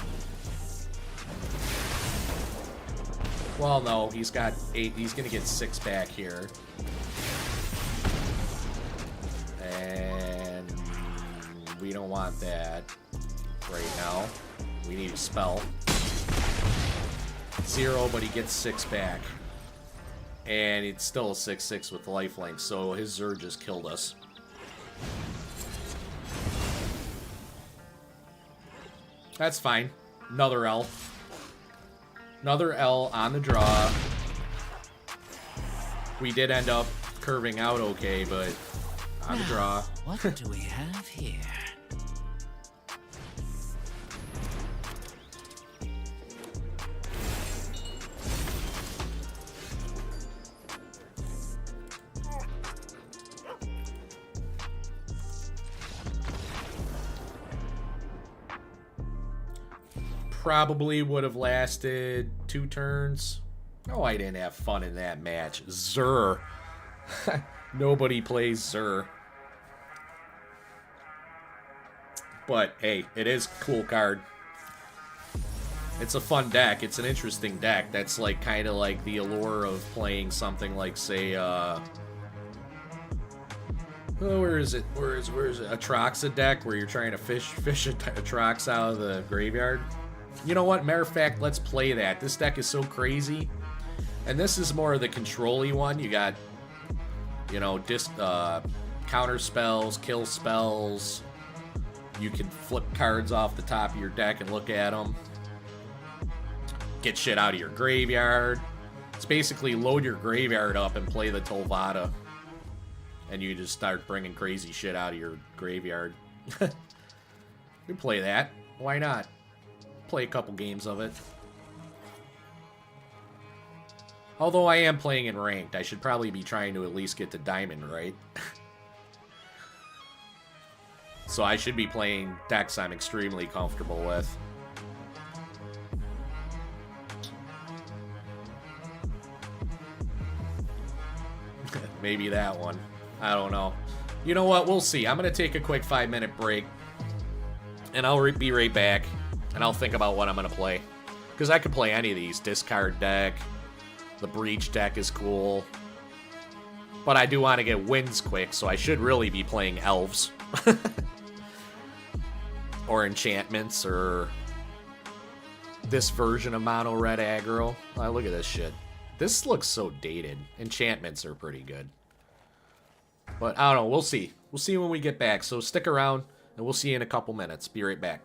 Well, no, he's got 8. He's gonna get 6 back here. And we don't want that right now. We need a spell. 0, but he gets 6 back. And it's still a 6/6 with lifelink, so his Zur just killed us. That's fine. Another L. Another L on the draw. We did end up curving out okay, but on the draw. What do we have here? Probably would have lasted 2 turns. Oh, I didn't have fun in that match. Zur. Nobody plays Zur. But, hey, it is a cool card. It's a fun deck. It's an interesting deck. That's like kind of like the allure of playing something like, say, Oh, where is it? Where is it? Atraxa deck where you're trying to fish Atrax out of the graveyard. You know what? Matter of fact, let's play that. This deck is so crazy. And this is more of the control-y one. You got, you know, counter spells, kill spells. You can flip cards off the top of your deck and look at them. Get shit out of your graveyard. It's basically load your graveyard up and play the Tolvada. And you just start bringing crazy shit out of your graveyard. You play that. Why not? Play a couple games of it. Although I am playing in ranked, I should probably be trying to at least get to diamond, right? So I should be playing decks I'm extremely comfortable with. Maybe that one. I don't know. You know what? We'll see. I'm going to take a quick 5-minute break. And I'll be right back. And I'll think about what I'm going to play. Because I could play any of these. Discard deck. The Breach deck is cool. But I do want to get wins quick, so I should really be playing Elves. Or Enchantments, or this version of Mono Red Aggro. Oh, look at this shit. This looks so dated. Enchantments are pretty good. But I don't know, we'll see. We'll see when we get back, so stick around, and we'll see you in a couple minutes. Be right back.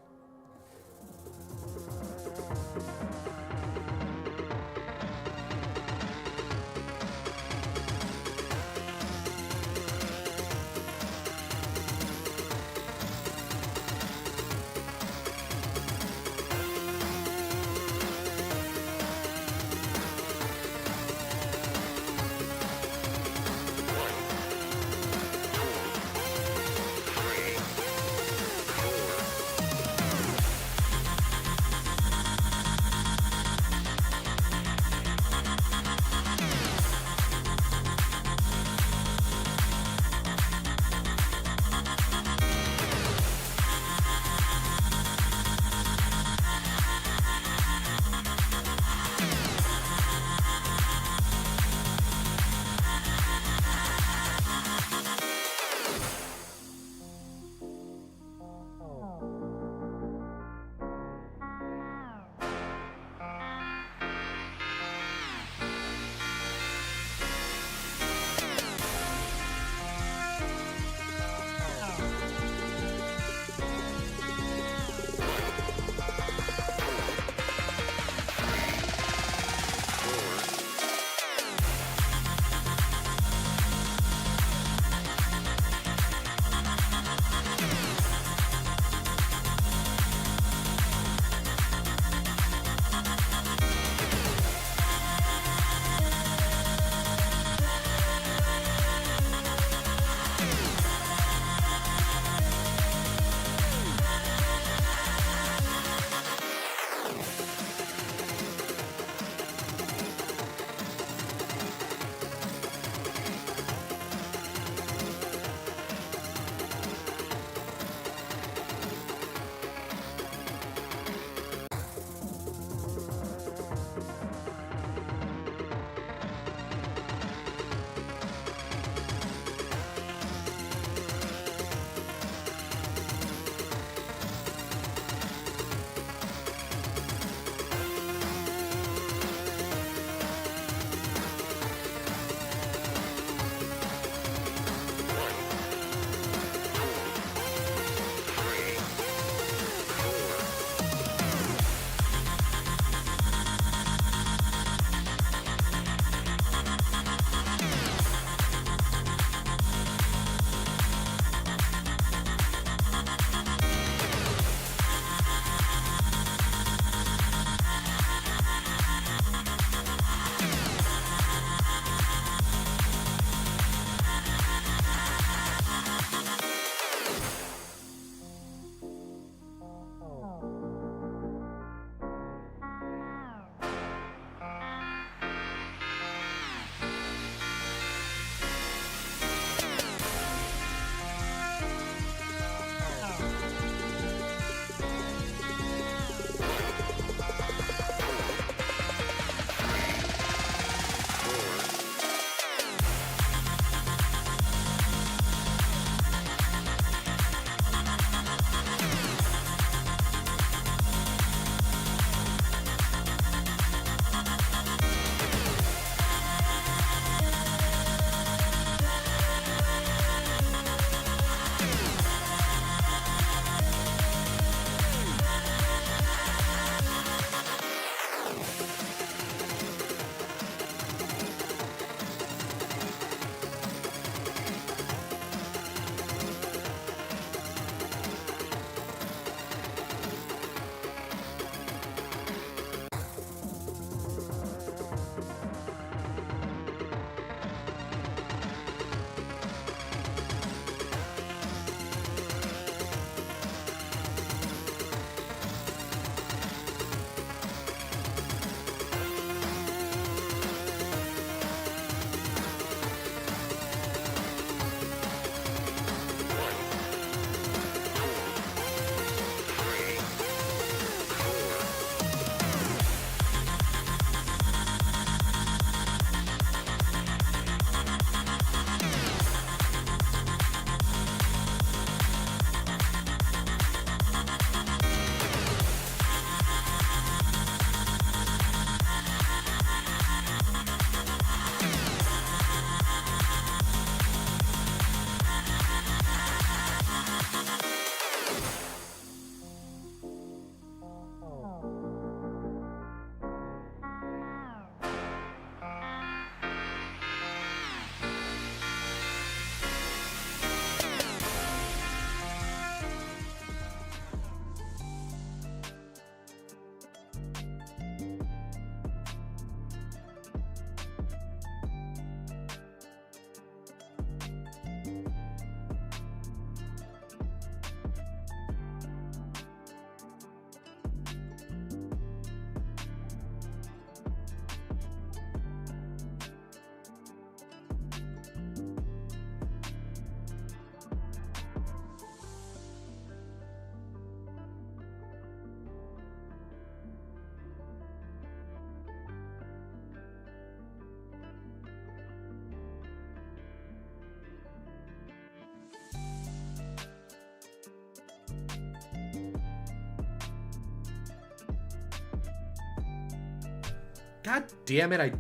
God damn it, I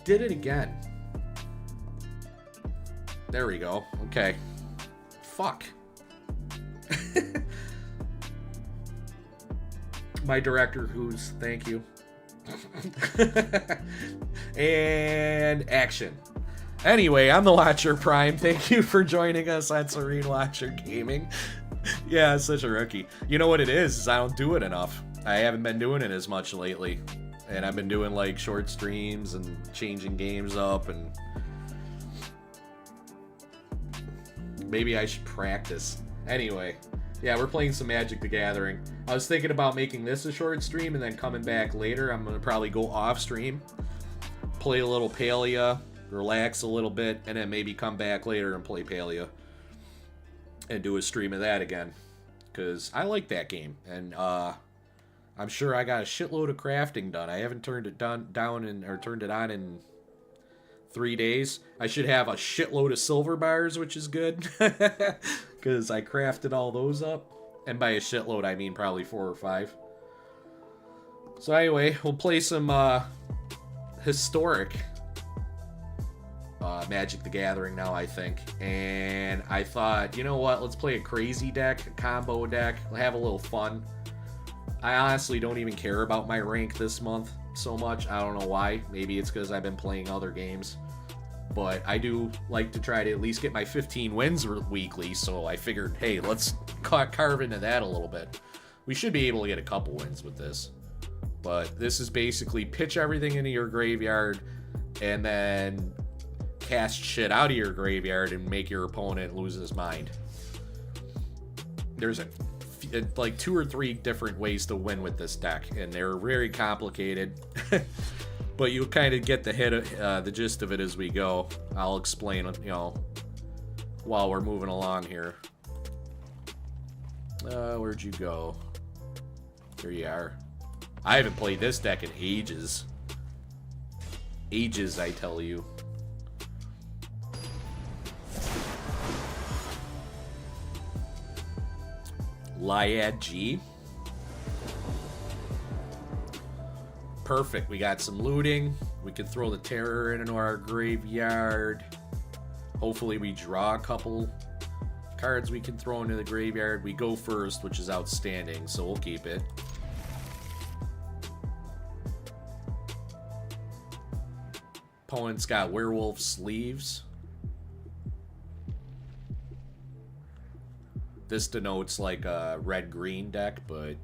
did it again. There we go. Okay. Fuck. My director who's, thank you. And action. Anyway, I'm the Watcher Prime. Thank you for joining us on Serene Watcher Gaming. Yeah, such a rookie. You know what it is I don't do it enough. I haven't been doing it as much lately. And I've been doing like short streams and changing games up, and maybe I should practice. Anyway, yeah, we're playing some Magic the Gathering. I was thinking about making this a short stream and then coming back later. I'm going to probably go off stream, play a little Palia, relax a little bit, and then maybe come back later and play Palia and do a stream of that again, because I like that game. And I'm sure I got a shitload of crafting done. I haven't turned it turned it on in 3 days. I should have a shitload of silver bars, which is good, because I crafted all those up. And by a shitload, I mean probably 4 or 5. So anyway, we'll play some historic Magic the Gathering now, I think. And I thought, you know what? Let's play a crazy deck, a combo deck. We'll have a little fun. I honestly don't even care about my rank this month so much. I don't know why. Maybe it's because I've been playing other games. But I do like to try to at least get my 15 wins weekly, so I figured, hey, let's carve into that a little bit. We should be able to get a couple wins with this. But this is basically pitch everything into your graveyard and then cast shit out of your graveyard and make your opponent lose his mind. There's like 2 or 3 different ways to win with this deck, and they're very complicated. But you'll kind of get the gist of it as we go. I'll explain, you know, while we're moving along here. Where'd you go? Here you are. I haven't played this deck in ages. Ages, I tell you. Lyad G. Perfect. We got some looting. We can throw the Terror into our graveyard. Hopefully we draw a couple cards we can throw into the graveyard. We go first, which is outstanding, so we'll keep it. Opponent's got Werewolf Sleeves. This denotes like a red-green deck, but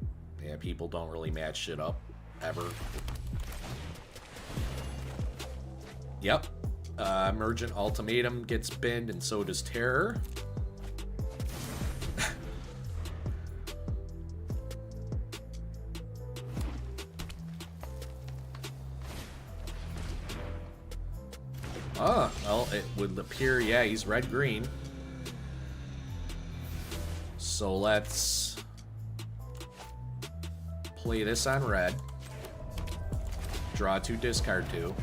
yeah, people don't really match shit up ever. Yep. Emergent Ultimatum gets binned, and so does Terror. Well, it would appear, yeah, he's red-green. So let's play this on red. Draw 2, discard 2.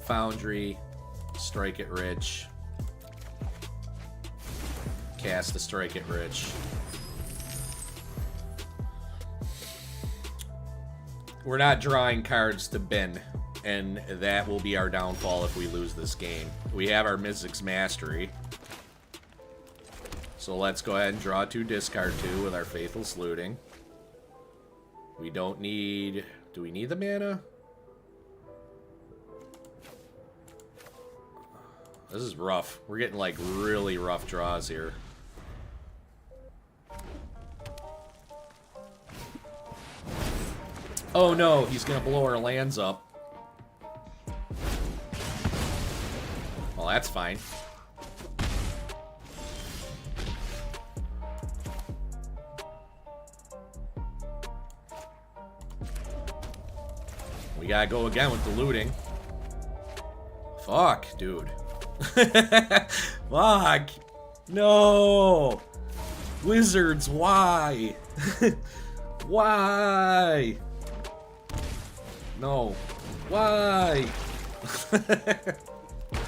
Foundry, Strike it Rich. Cast the Strike it Rich. We're not drawing cards to bin, and that will be our downfall if we lose this game. We have our Mizzix Mastery. So let's go ahead and draw 2, discard 2 with our Faithless Looting. We don't need... Do we need the mana? This is rough. We're getting like really rough draws here. Oh no, he's gonna blow our lands up. Well, that's fine. We gotta go again with the looting. Fuck, dude. Fuck. No. Wizards, why? Why? No. Why?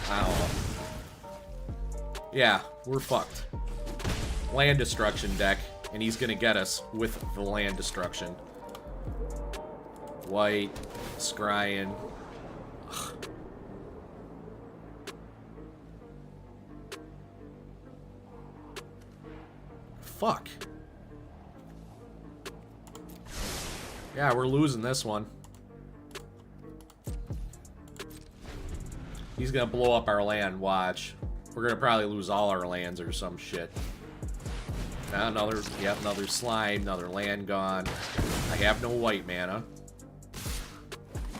Ow. Yeah, we're fucked. Land destruction deck, and he's gonna get us with the land destruction. White, scrying. Fuck. Yeah, we're losing this one. He's gonna blow up our land, watch. We're gonna probably lose all our lands or some shit. Now another, yep, another slime, another land gone. I have no white mana.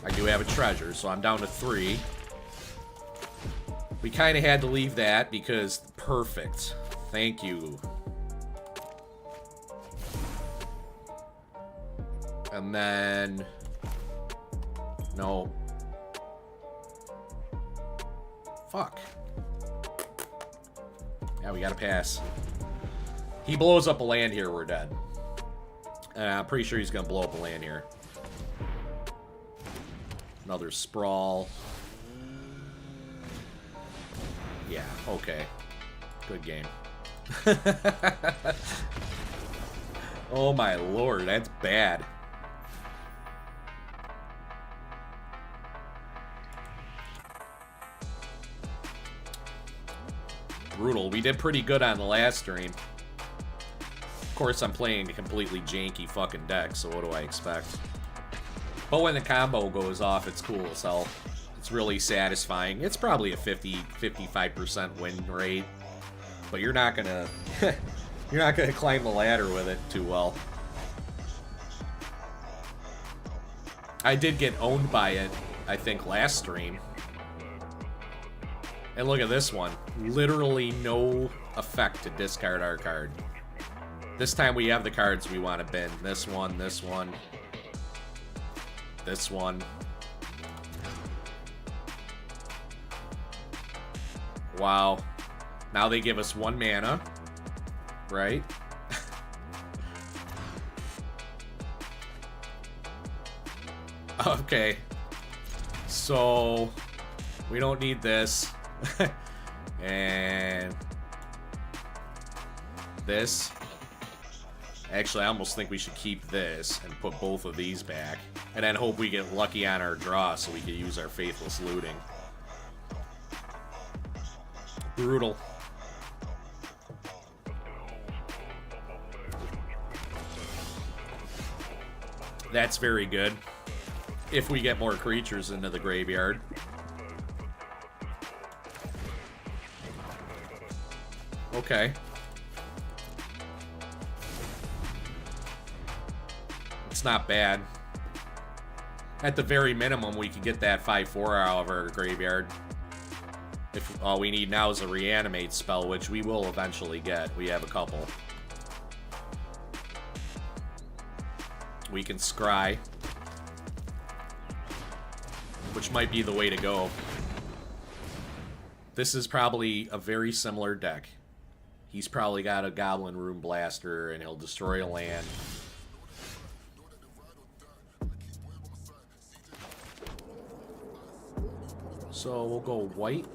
I do have a treasure, so I'm down to 3. We kind of had to leave that because perfect. Thank you. And then no. Fuck. Yeah, we gotta pass. He blows up a land here, we're dead. I'm pretty sure he's gonna blow up a land here. Another sprawl. Yeah, okay. Good game. Oh my lord, that's bad. Brutal. We did pretty good on the last stream. Of course, I'm playing a completely janky fucking deck, so what do I expect? But when the combo goes off, it's cool as hell. It's really satisfying. It's probably a 50-55% win rate. But you're not gonna you're not gonna climb the ladder with it too well. I did get owned by it, I think, last stream. And look at this one. Literally no effect to discard our card. This time we have the cards we want to bin. This one, this one. This one. Wow. Now they give us 1 mana. Right? Okay. So, we don't need this. And this. Actually, I almost think we should keep this and put both of these back. And then hope we get lucky on our draw so we can use our Faithless Looting. Brutal. That's very good. If we get more creatures into the graveyard. Okay. It's not bad. At the very minimum, we can get that 5/4 out of our graveyard. If all we need now is a reanimate spell, which we will eventually get. We have a couple. We can scry, which might be the way to go. This is probably a very similar deck. He's probably got a Goblin Rune Blaster, and he'll destroy a land. So we'll go white,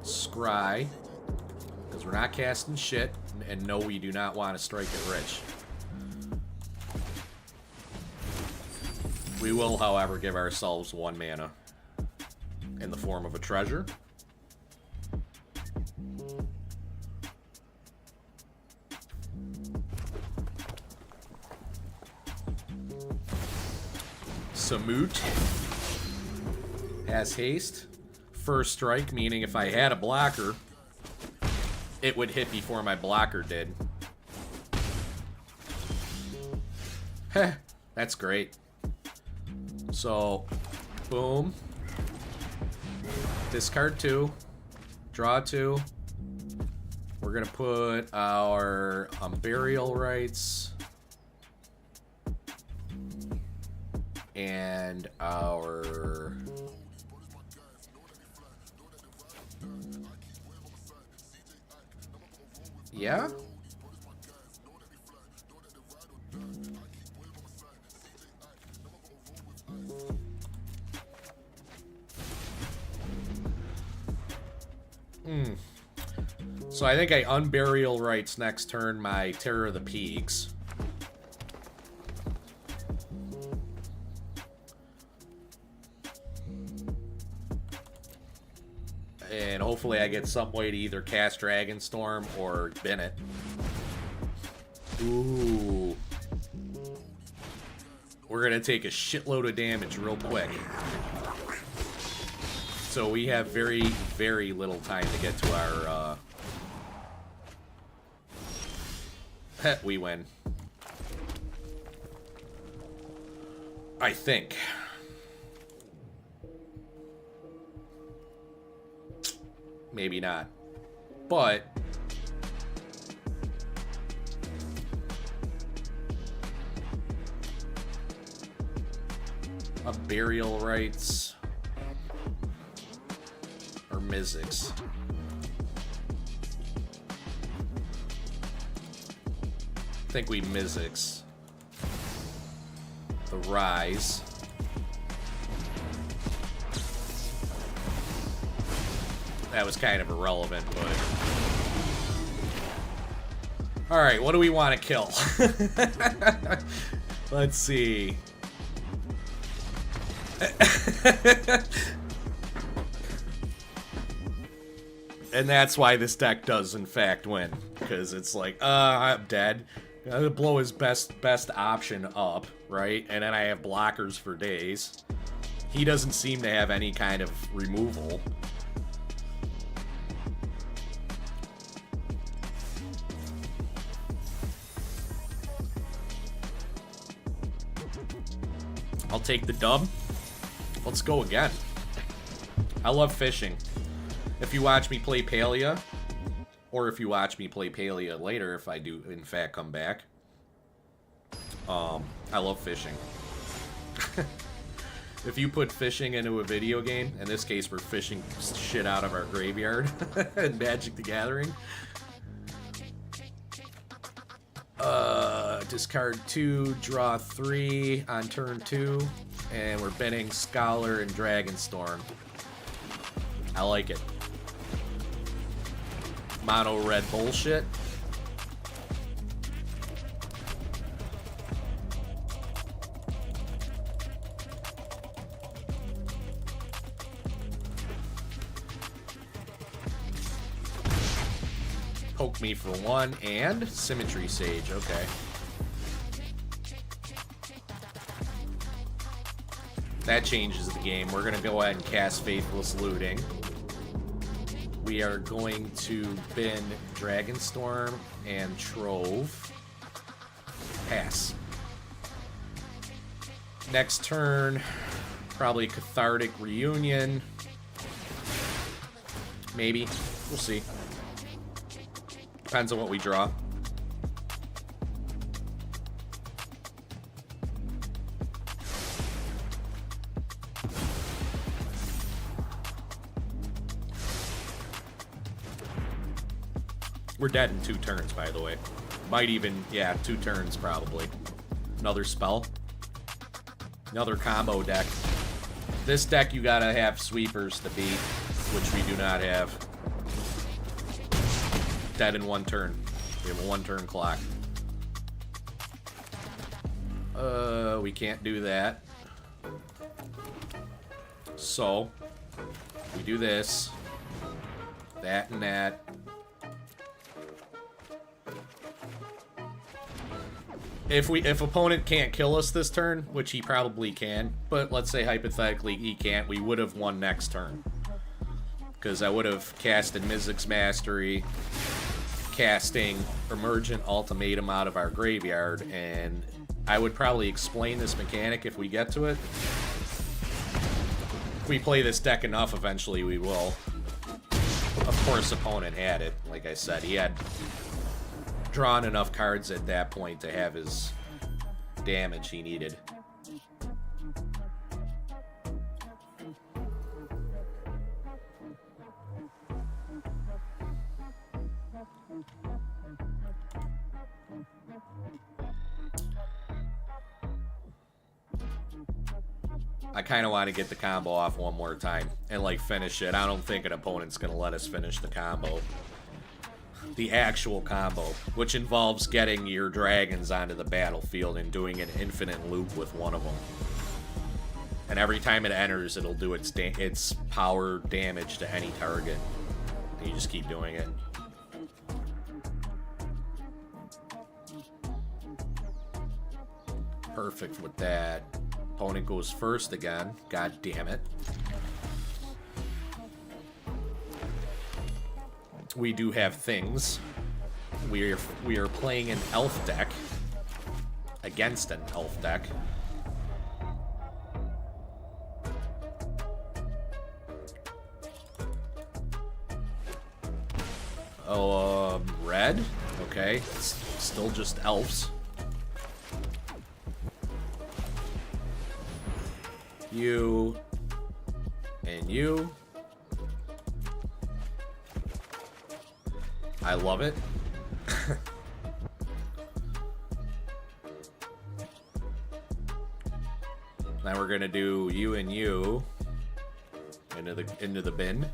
scry, because we're not casting shit, and no, we do not want to strike it rich. We will, however, give ourselves 1 mana in the form of a treasure. Samut has haste. First strike, meaning if I had a blocker, it would hit before my blocker did. Heh, that's great. So, boom. Discard 2. Draw 2. We're going to put our Burial Rites and our... Yeah? So I think I Unburial Rites next turn my Terror of the Peaks. And hopefully I get some way to either cast Dragonstorm or bin it. Ooh. We're going to take a shitload of damage real quick. So we have very, very little time to get to our... we win. I think. Maybe not. But... a Burial Rites or Mizzix. I think we Mizzix. The Rise. That was kind of irrelevant, but... Alright, what do we want to kill? Let's see. And that's why this deck does in fact win, because it's like, I'm dead. I'm gonna blow his best option up, right? And then I have blockers for days. He doesn't seem to have any kind of removal. I'll take the dub. Let's go again. I love fishing. If you watch me play Palia, or if you watch me play Palia later, if I do in fact come back, I love fishing. If you put fishing into a video game, in this case we're fishing shit out of our graveyard in Magic the Gathering. Discard 2, draw 3 on turn 2, and we're binning Scholar and Dragonstorm. I like it. Mono red bullshit. Poke me for 1 and Symmetry Sage, okay. That changes the game. We're gonna go ahead and cast Faithless Looting. We are going to bin Dragonstorm and Trove. Pass. Next turn, probably Cathartic Reunion. Maybe. We'll see. Depends on what we draw. We're dead in 2 turns, by the way. Might even, yeah, 2 turns probably. Another spell. Another combo deck. This deck you gotta have sweepers to beat, which we do not have. Dead in 1 turn. We have a 1 turn clock. We can't do that. So, we do this. That and that. If opponent can't kill us this turn, which he probably can, but let's say hypothetically he can't, we would have won next turn. Because I would have casted Mizzix Mastery, casting Emergent Ultimatum out of our graveyard, and I would probably explain this mechanic if we get to it. If we play this deck enough, eventually we will. Of course, opponent had it. Like I said, he had drawn enough cards at that point to have his damage he needed. I kind of want to get the combo off one more time and like finish it. I don't think an opponent's going to let us finish the combo. The actual combo, which involves getting your dragons onto the battlefield and doing an infinite loop with one of them. And every time it enters, it'll do its power damage to any target. And you just keep doing it. Perfect with that. Opponent goes first again. God damn it. We do have things. We are playing an elf deck against an elf deck. Oh, red. Okay, it's still just elves. You and you. I love it. Now we're gonna do you and you into the bin.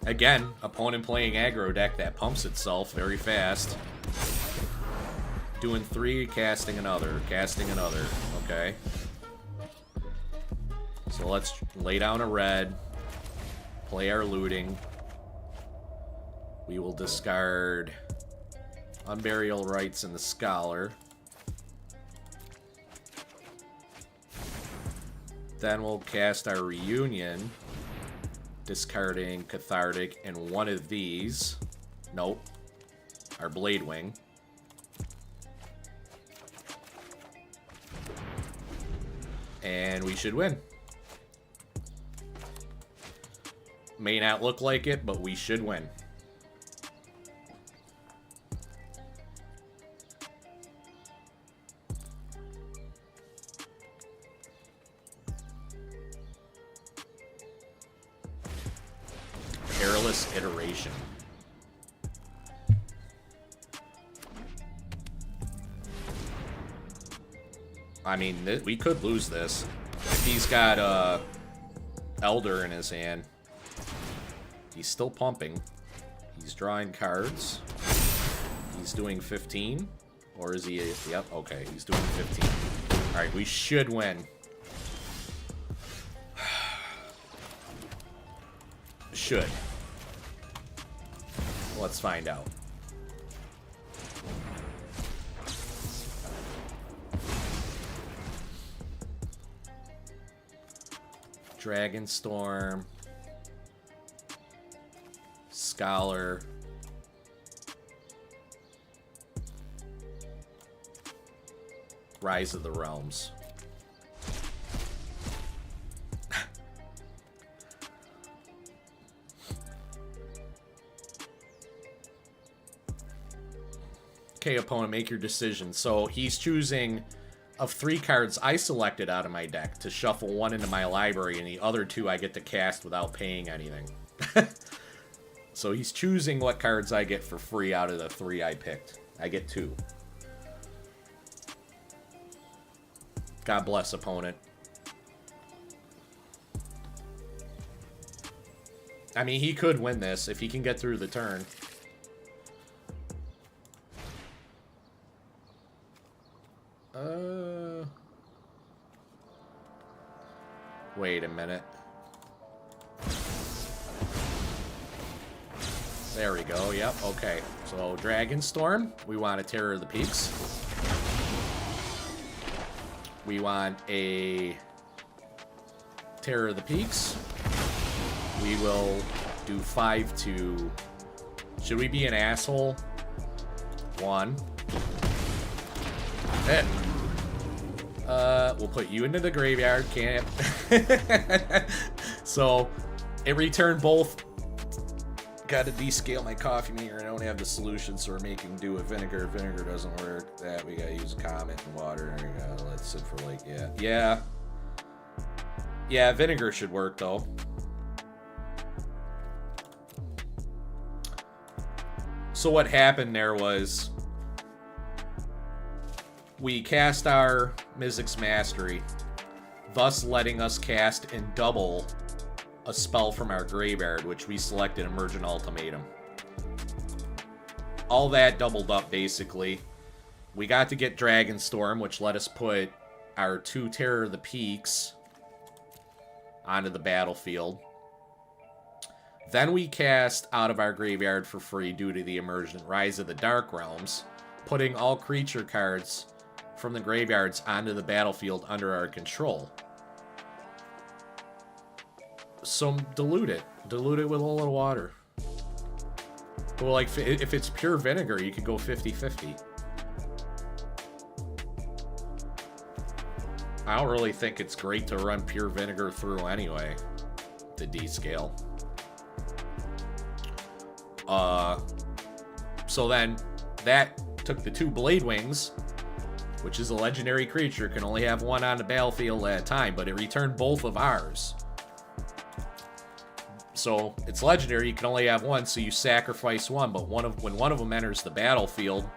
Again, opponent playing aggro deck that pumps itself very fast. Doing 3, casting another, okay. So let's lay down a red, play our looting. We will discard Unburial Rites and the Scholar. Then we'll cast our Reunion, discarding Cathartic and one of these. Nope. Our Bladewing. And we should win. May not look like it, but we should win. Perilous Iteration. I mean, we could lose this. If he's got Elder in his hand. He's still pumping. He's drawing cards. He's doing 15. Or is he? Yep, okay. He's doing 15. Alright, we should win. Should. Let's find out. Dragonstorm. Scholar. Rise of the Realms. Okay, opponent, make your decision. So he's choosing of 3 cards I selected out of my deck to shuffle 1 into my library, and the other 2 I get to cast without paying anything. So he's choosing what cards I get for free out of the 3 I picked. I get 2. God bless, opponent. I mean, he could win this if he can get through the turn. Wait a minute. There we go. Yep. Okay. So Dragonstorm. We want a Terror of the Peaks. We want a Terror of the Peaks. We will do 5-2. Should we be an asshole? 1. Hit. We'll put you into the graveyard. Can't. So it returned both. Got to descale my coffee maker. I don't have the solution, so we're making do with vinegar. Vinegar doesn't work. That we gotta use Comet and water. And let it sit for like yeah. Vinegar should work though. So what happened there was we cast our Mizzix Mastery, thus letting us cast and double a spell from our graveyard, which we selected Emergent Ultimatum. All that doubled up, basically. We got to get Dragonstorm, which let us put our 2 Terror of the Peaks onto the battlefield. Then we cast Out of Our Graveyard for free due to the Emergent Rise of the Dark Realms, putting all creature cards from the graveyards onto the battlefield under our control. So dilute it. Dilute it with a little water. Well, like, if it's pure vinegar, you could go 50-50. I don't really think it's great to run pure vinegar through anyway, the D-scale. So then, that took the 2 Blade Wings, which is a legendary creature, can only have 1 on the battlefield at a time, but it returned both of ours. So, it's legendary, you can only have 1, so you sacrifice 1, but when one of them enters the battlefield,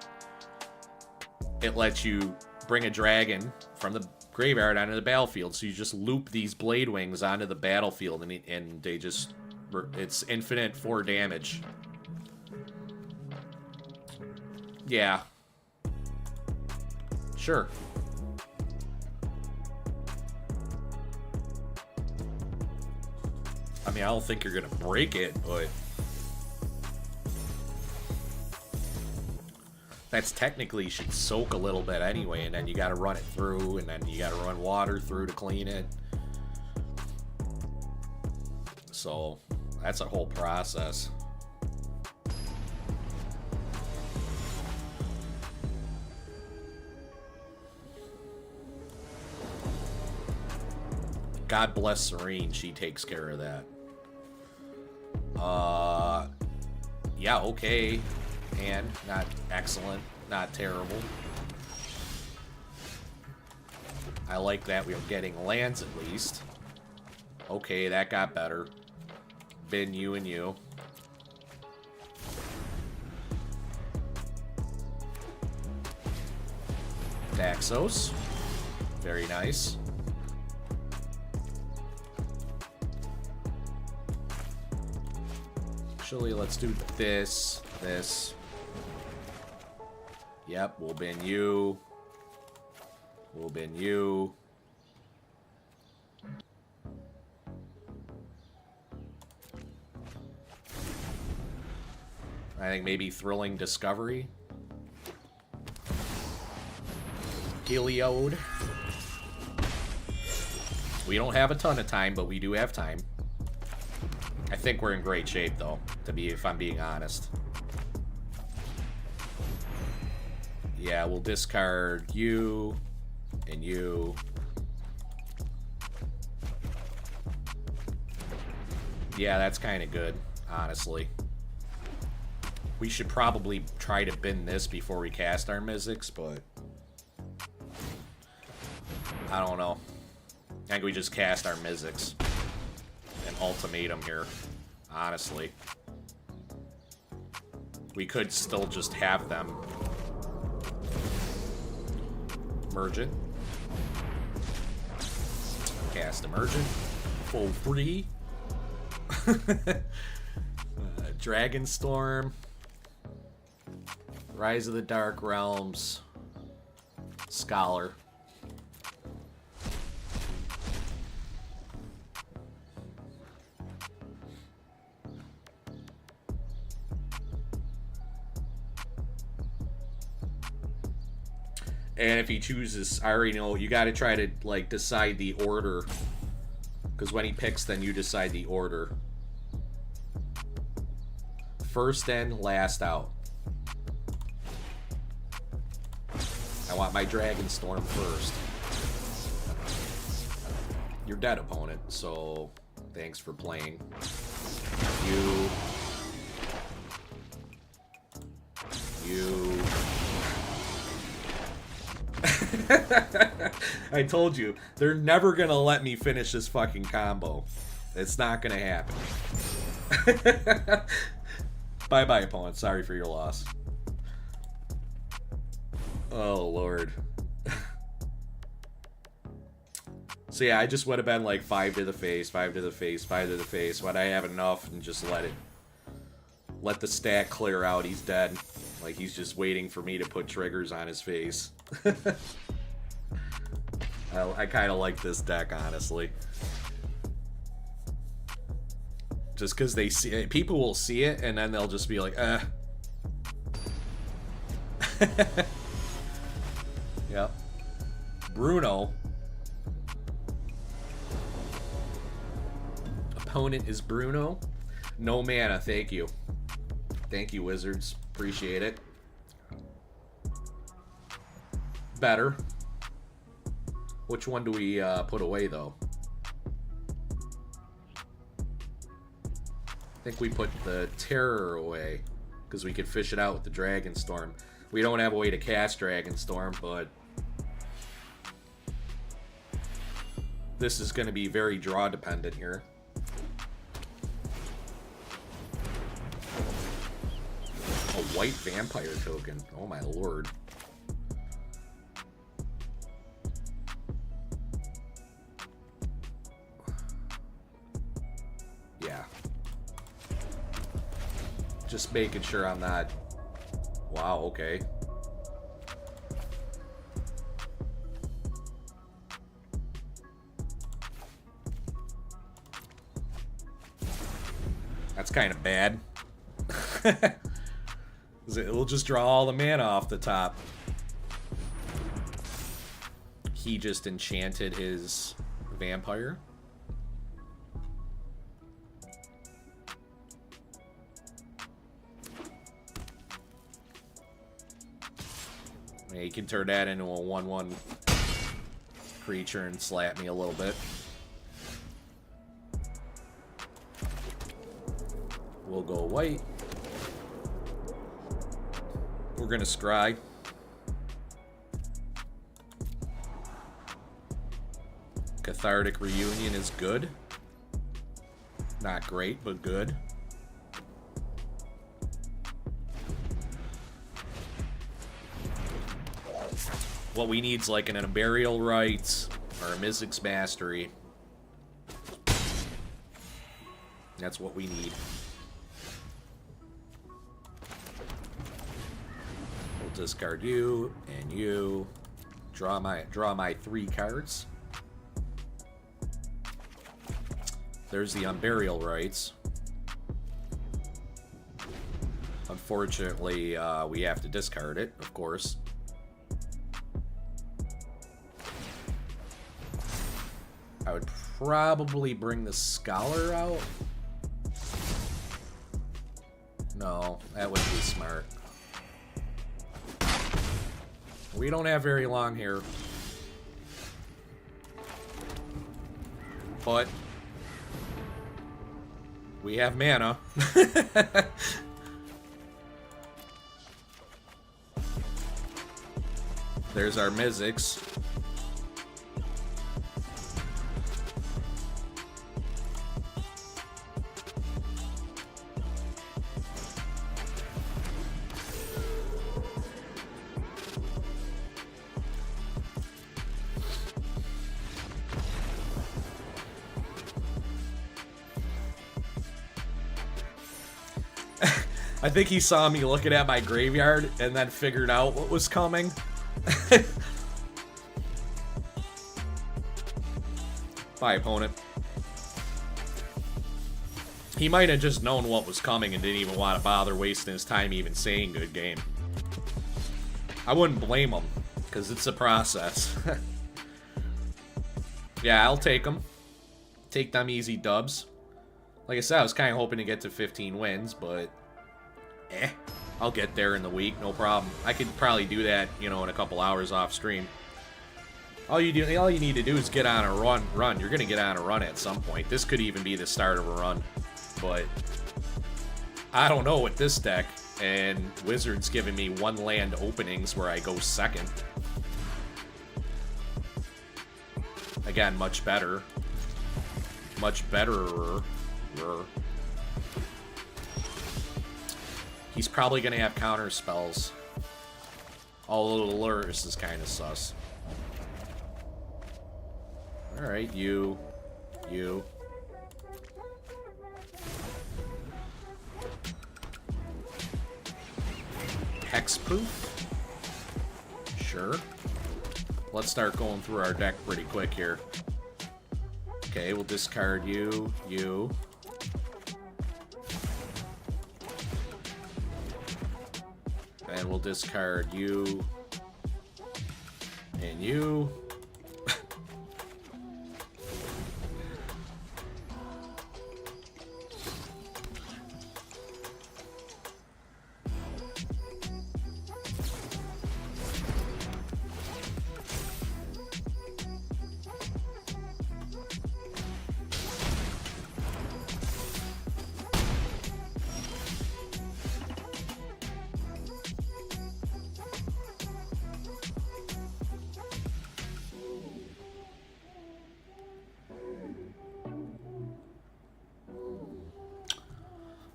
it lets you bring a dragon from the graveyard onto the battlefield, so you just loop these Blade Wings onto the battlefield, and they just... it's infinite 4 damage. Yeah. Sure. I mean, I don't think you're gonna break it, but... that's technically should soak a little bit anyway, and then you gotta run it through, and then you gotta run water through to clean it. So, that's a whole process. God bless Serene, she takes care of that. Yeah, okay. And not excellent, not terrible. I like that we are getting lands at least. Okay, that got better. Bin you and you. Daxos. Very nice. Actually, let's do this. Yep, we'll bin you. We'll bin you. I think maybe Thrilling Discovery. Heliod. We don't have a ton of time, but we do have time. I think we're in great shape, though, if I'm being honest. Yeah, we'll discard you and you. Yeah, that's kind of good, honestly. We should probably try to bin this before we cast our Mizzix, but I don't know. I think we just cast our Mizzix. An ultimatum here, honestly. We could still just have them. Emergent. Cast Emergent. Full free. Dragonstorm. Rise of the Dark Realms. Scholar. And if he chooses, I already know, you got to try to, like, decide the order. Because when he picks, then you decide the order. First in, last out. I want my Dragonstorm first. You're dead, opponent, so thanks for playing. You. I told you, they're never gonna let me finish this fucking combo. It's not gonna happen. Bye-bye, opponent. Sorry for your loss. Oh, Lord. So yeah, I just would have been like 5 to the face, 5 to the face, 5 to the face. When I have enough and just let the stack clear out. He's dead. Like he's just waiting for me to put triggers on his face. I kind of like this deck, honestly. Just because they see it. People will see it, and then they'll just be like, Yep. Bruno. Opponent is Bruno. No mana, thank you. Thank you, Wizards. Appreciate it. Better. Which one do we put away, though? I think we put the Terror away, because we could fish it out with the Dragonstorm. We don't have a way to cast Dragonstorm, but this is going to be very draw dependent here. A white vampire token. Oh my lord. Yeah. Just making sure I'm not... Wow, okay. That's kind of bad. It'll just draw all the mana off the top. He just enchanted his vampire. Yeah, he can turn that into a 1/1 creature and slap me a little bit. We'll go white. We're gonna scry. Cathartic Reunion is good. Not great, but good. What we need is like an Burial Rites or a Mizzix Mastery. That's what we need. We'll discard you and you. Draw my 3 cards. There's the Unburial Rites. Unfortunately, we have to discard it, of course. I would probably bring the Scholar out. No, that wouldn't be smart. We don't have very long here. But we have mana. There's our Mizzix. I think he saw me looking at my graveyard and then figured out what was coming. Bye, opponent. He might have just known what was coming and didn't even want to bother wasting his time even saying good game. I wouldn't blame him, because it's a process. Yeah, I'll take them. Take them easy dubs. Like I said, I was kind of hoping to get to 15 wins, but... I'll get there in the week, no problem. I could probably do that, you know, in a couple hours off stream. All you need to do is get on a run. You're gonna get on a run at some point. This could even be the start of a run, but I don't know with this deck. And Wizards giving me 1 land openings where I go second. Again, much better. Much betterer. He's probably going to have counter spells. Although Lurrus is kind of sus. Alright, you. Hexproof? Sure. Let's start going through our deck pretty quick here. Okay, we'll discard you. we'll discard you. And you.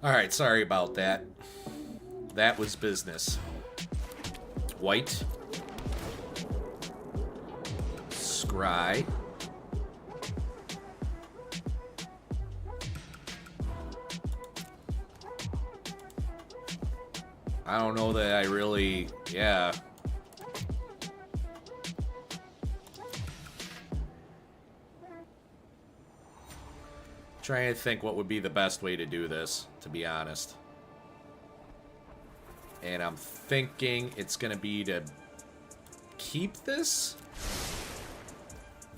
Alright, sorry about that. That was business. White. Scry. I don't know that I really... Yeah. Trying to think what would be the best way to do this, to be honest. And I'm thinking it's going to be to keep this,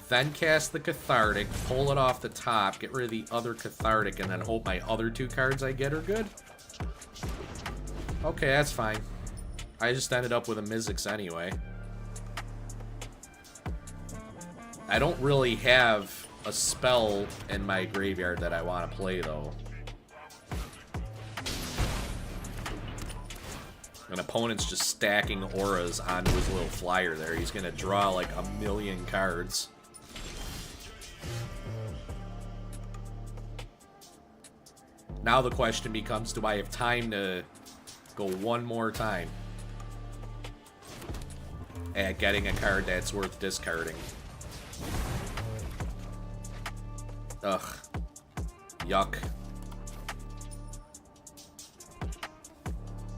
then cast the Cathartic, pull it off the top, get rid of the other Cathartic, and then hope my other 2 cards I get are good. Okay, that's fine. I just ended up with a Mizzix anyway. I don't really have a spell in my graveyard that I want to play, though. An opponent's just stacking auras onto his little flyer there. He's gonna draw like a million cards. Now the question becomes, do I have time to go one more time at getting a card that's worth discarding? Ugh. Yuck.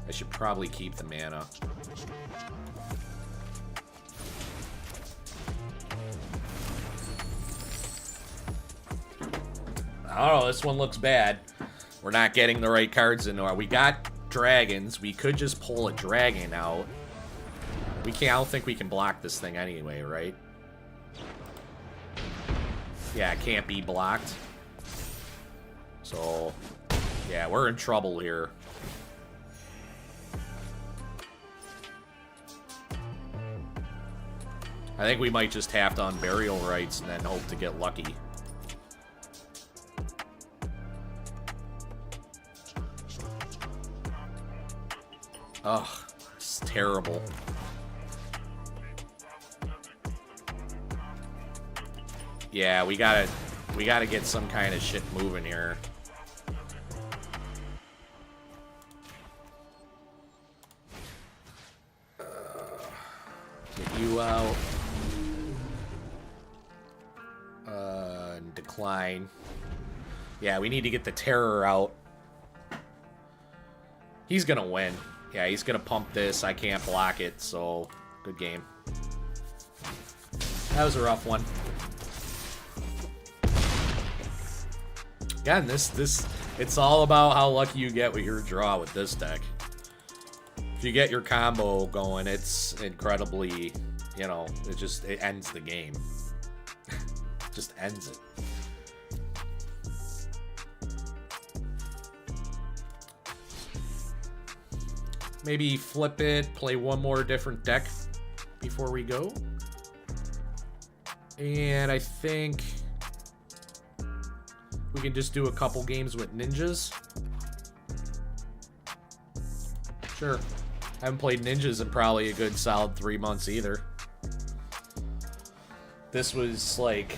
I should probably keep the mana. I don't know, this one looks bad. We're not getting the right cards in there. We got dragons. We could just pull a dragon out. We can't, I don't think we can block this thing anyway, right? Yeah, it can't be blocked. So, yeah, we're in trouble here. I think we might just have to Unburial Rites and then hope to get lucky. Ugh, it's terrible. Yeah, we gotta get some kind of shit moving here. Get you out. Decline. Yeah, we need to get the Terror out. He's gonna win. Yeah, he's gonna pump this. I can't block it, so good game. That was a rough one. Again, this it's all about how lucky you get with your draw with this deck. If you get your combo going, it's incredibly, you know, it ends the game. Just ends it. Maybe flip it, play one more different deck before we go. And I think we can just do a couple games with ninjas. Sure. I haven't played ninjas in probably a good solid 3 months either. This was like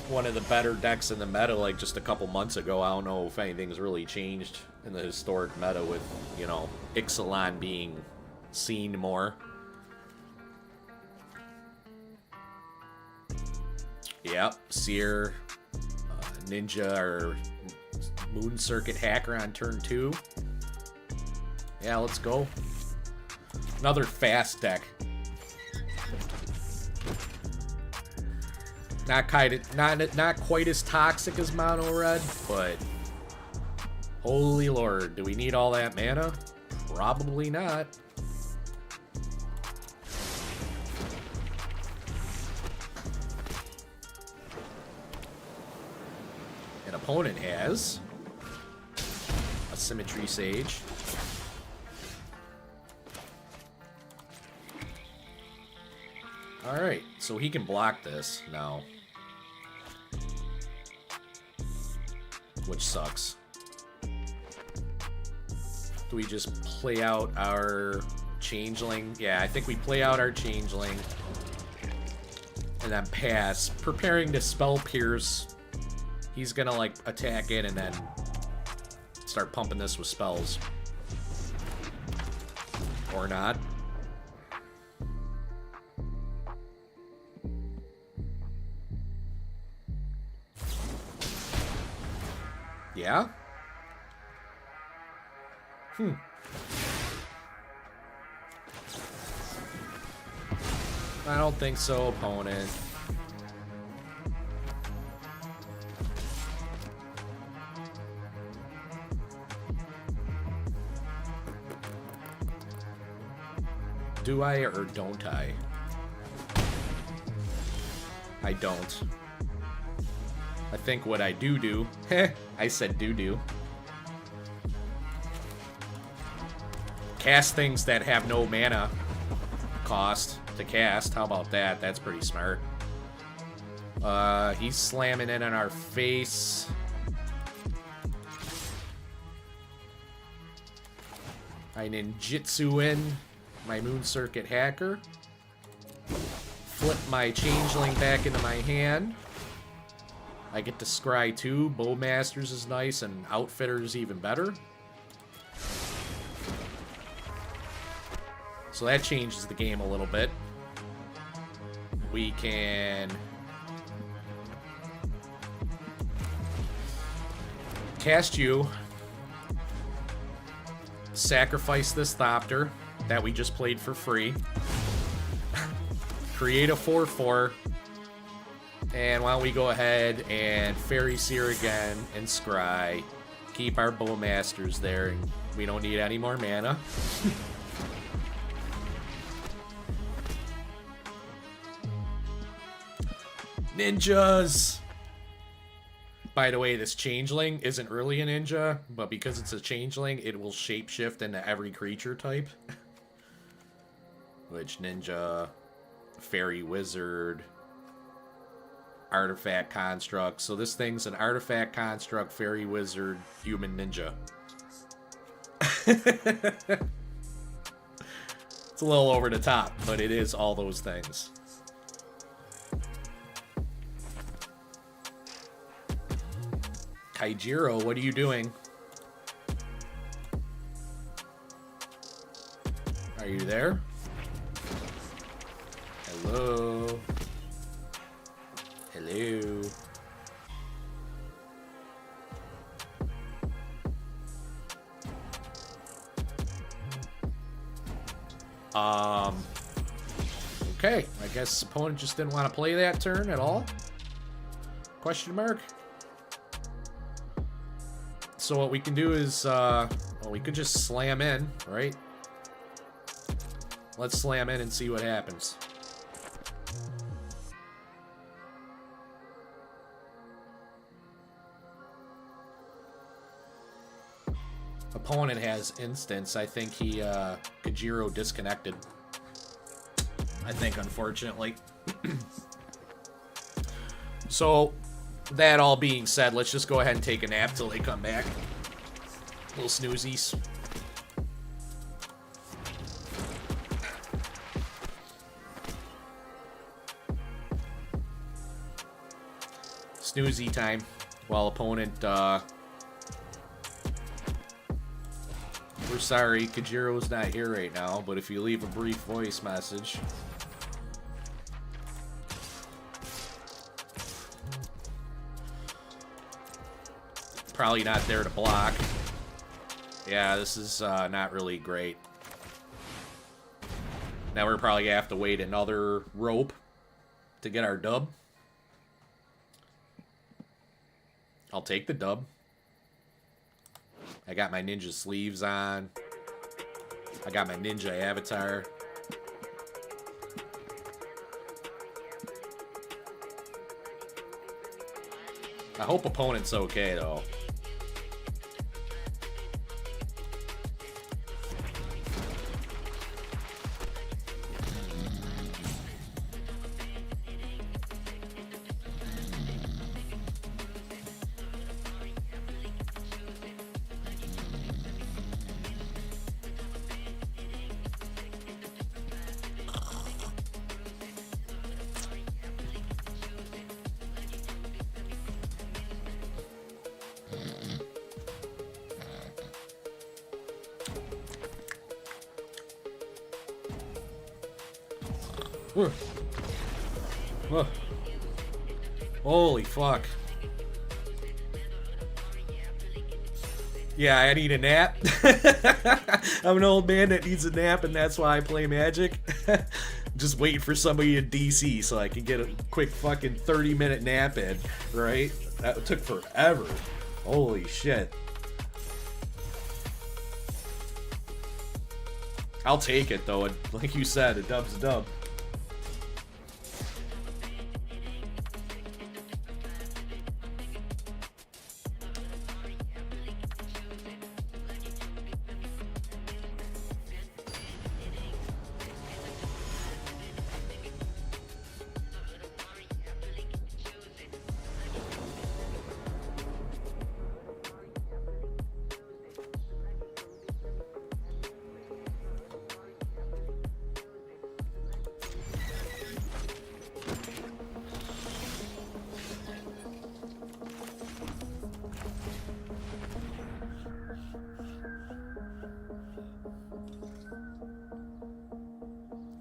one of the better decks in the meta like just a couple months ago. I don't know if anything's really changed in the historic meta with, you know, Ixalan being seen more. Yep, Seer, Ninja, or Moon Circuit Hacker on turn 2. Yeah, let's go. Another fast deck. Not quite as toxic as Mono Red, but holy lord, do we need all that mana? Probably not. opponent has a Symmetry Sage. Alright, so he can block this now. Which sucks. Do we just play out our Changeling? Yeah, I think we play out our Changeling. And then pass. Preparing to Spell Pierce. He's gonna, like, attack in and then start pumping this with spells. Or not. Yeah? I don't think so, opponent. Do I or don't I? I don't. I think what I do... Heh, I said do. Cast things that have no mana cost to cast. How about that? That's pretty smart. He's slamming in on our face. I ninjutsu in my Moon Circuit Hacker. Flip my Changeling back into my hand. I get to scry too. Bowmasters is nice, and Outfitter's even better. So that changes the game a little bit. We can cast you. Sacrifice this Thopter that we just played for free. Create a 4/4. And why don't we go ahead and Fairy Seer again and scry. Keep our Bowmasters there, and we don't need any more mana. Ninjas! By the way, this Changeling isn't really a ninja, but because it's a Changeling, it will shapeshift into every creature type. Which Ninja, Fairy Wizard, Artifact Construct. So this thing's an Artifact Construct, Fairy Wizard, Human Ninja. It's a little over the top, but it is all those things. Kaijiro, what are you doing? Are you there? Hello? Hello? Okay, I guess opponent just didn't want to play that turn at all? Question mark? So what we can do is, well, we could just slam in, right? Let's slam in and see what happens. Opponent has instance. I think he, Kajiro disconnected. I think, unfortunately. So, that all being said, let's just go ahead and take a nap till they come back. Little snoozies. Snoozy time. While opponent, we're sorry, Kajiro's not here right now, but if you leave a brief voice message... Probably not there to block. Yeah, this is not really great. Now we're probably gonna have to wait another rope to get our dub. I'll take the dub. I got my ninja sleeves on. I got my ninja avatar. I hope opponent's okay, though. Holy fuck. Yeah, I need a nap. I'm an old man that needs a nap, and that's why I play Magic. Just waiting for somebody to DC so I can get a quick fucking 30-minute nap in, right? That took forever. Holy shit. I'll take it, though. And like you said, a dub's a dub.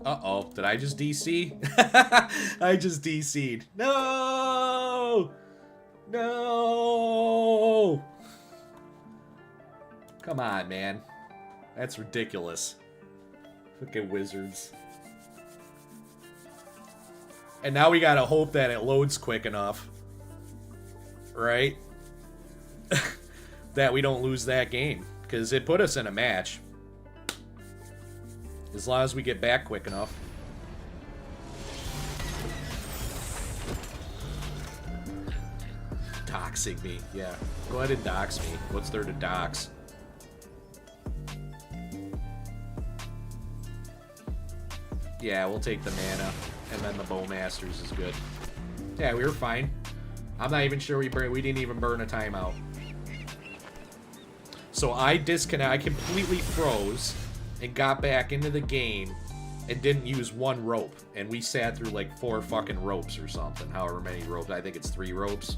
Uh-oh, did I just DC? I just DC'd. No! No! Come on, man. That's ridiculous. Fucking wizards. And now we gotta hope that it loads quick enough. Right? That we don't lose that game. Because it put us in a match. As long as we get back quick enough. Doxing me. Yeah. Go ahead and dox me. What's there to dox? Yeah, we'll take the mana. And then the Bowmasters is good. Yeah, we were fine. I'm not even sure we didn't even burn a timeout. So I completely froze and got back into the game and didn't use one rope. And we sat through like 4 fucking ropes or something. However many ropes. I think it's 3 ropes.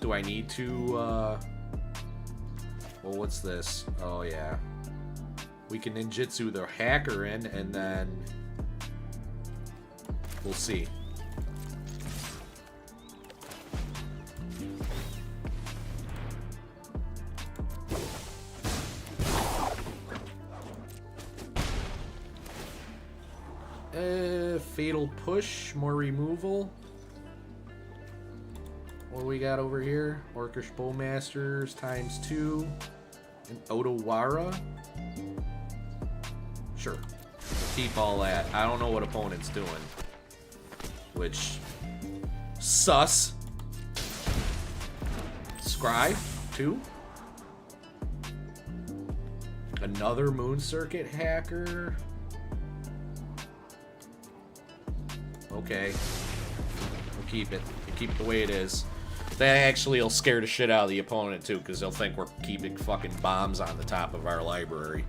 Do I need to, well, what's this? Oh, yeah. We can ninjutsu the hacker in, and then we'll see. Fatal push, more removal. What do we got over here? Orcish Bowmasters ×2. And Otawara. Sure. Keep all that. I don't know what opponent's doing. Which... Sus. Scribe 2. Another Moon Circuit hacker. Okay. We'll keep it. We'll keep it the way it is. That actually will scare the shit out of the opponent too, because they'll think we're keeping fucking bombs on the top of our library.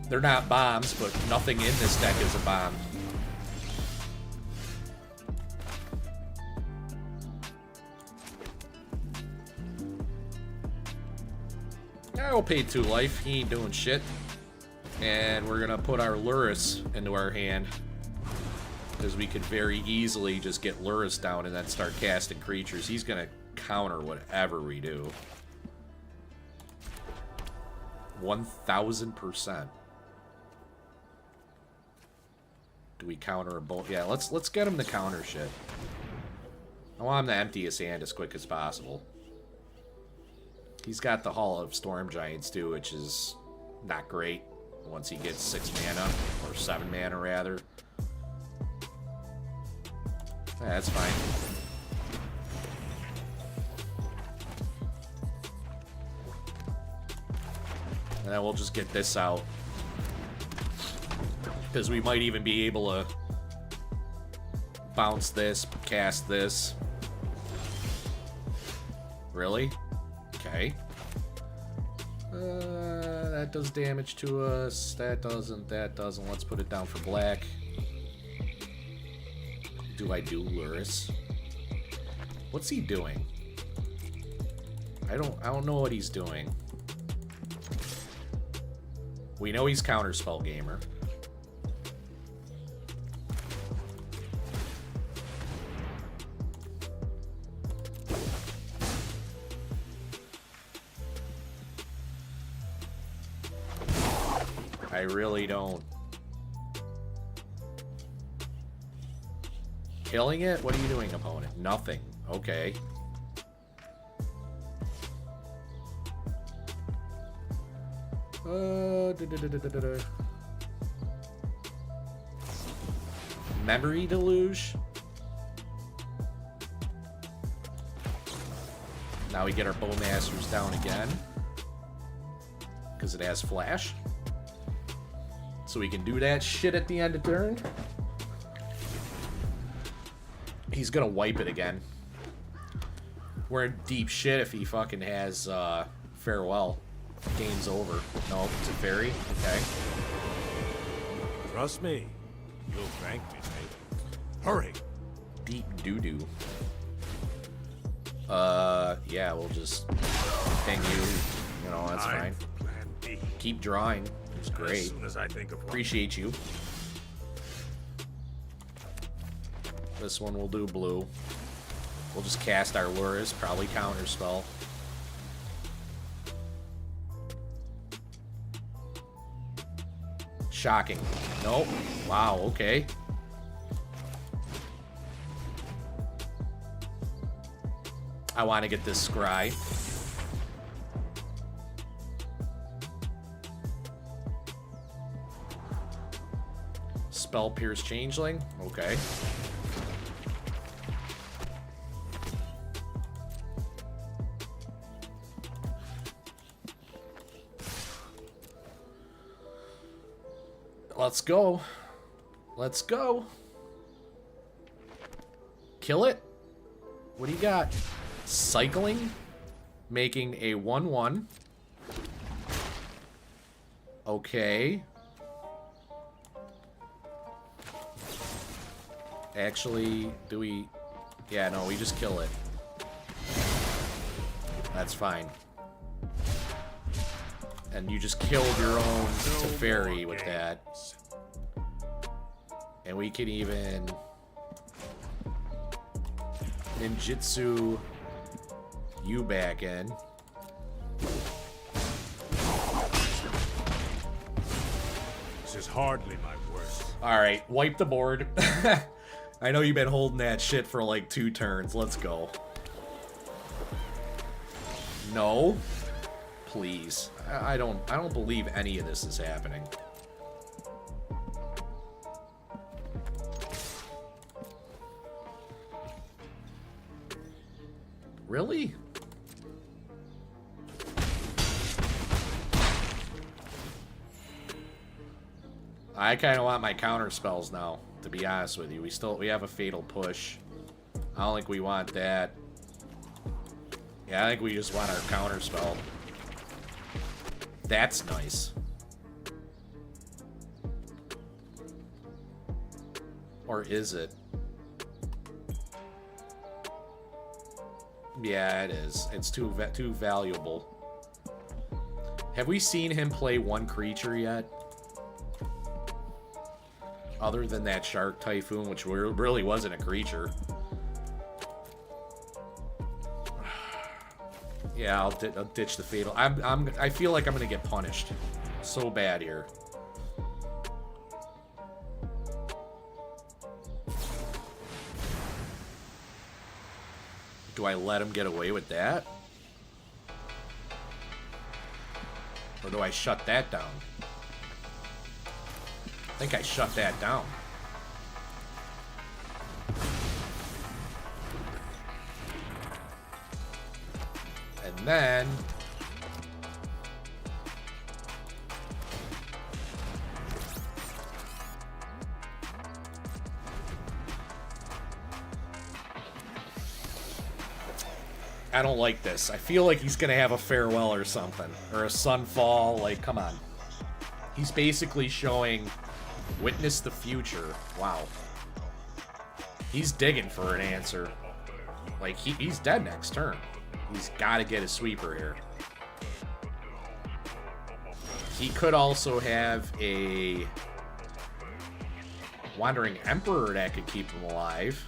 They're not bombs, but nothing in this deck is a bomb. I'll pay 2 life. He ain't doing shit. And we're gonna put our Lurrus into our hand. Because we could very easily just get Lurrus down and then start casting creatures. He's going to counter whatever we do. 1000%. Do we counter a bolt? Yeah, let's get him to counter shit. I want him to empty his hand as quick as possible. He's got the Hall of Storm Giants too, which is not great once he gets 6 mana, or 7 mana rather. That's fine. And then we'll just get this out. Because we might even be able to bounce this, cast this. Really? Okay. That does damage to us. That doesn't. That doesn't. Let's put it down for black. Do I do Luris? What's he doing? I don't know what he's doing. We know he's Counterspell Gamer. I really don't. Killing it? What are you doing, opponent? Nothing. Okay. Memory Deluge. Now we get our Bowmasters down again. Because it has flash. So we can do that shit at the end of turn. He's gonna wipe it again. We're in deep shit if he fucking has Farewell. Game's over. No, it's a fairy. Okay. Trust me. You'll thank me, mate. Hurry. Deep doo-doo. Yeah, we'll just ping you. You know, that's Time fine. for Plan B. Keep drawing. It's As great. soon as I think of one. Appreciate you. This one will do blue. We'll just cast our Luris, probably Counterspell. Shocking. Nope. Wow, okay. I want to get this Scry. Spell Pierce Changeling. Okay. Let's go. Let's go. Kill it. What do you got? Cycling. Making a 1/1. Okay. Actually, do we... Yeah, no, we just kill it. That's fine. And you just killed your own Teferi with that. And we can even... ninjutsu you back in. This is hardly my worst. Alright, wipe the board. I know you've been holding that shit for like 2 turns. Let's go. No. Please. I don't believe any of this is happening. Really? I kind of want my counter spells now, to be honest with you. We have a fatal push. I don't think we want that. Yeah, I think we just want our counter spell. That's nice. Or is it? Yeah, it is. It's too valuable. Have we seen him play one creature yet? Other than that Shark Typhoon, which really wasn't a creature. Yeah, I'll ditch the fatal. I feel like I'm gonna get punished so bad here. Do I let him get away with that? Or do I shut that down? I think I shut that down. then I don't like this. I feel like he's gonna have a farewell or something. Or a sunfall. Like, come on. He's basically showing witness the future. Wow. He's digging for an answer. Like, he's dead next turn. He's got to get a sweeper here. He could also have a Wandering Emperor that could keep him alive.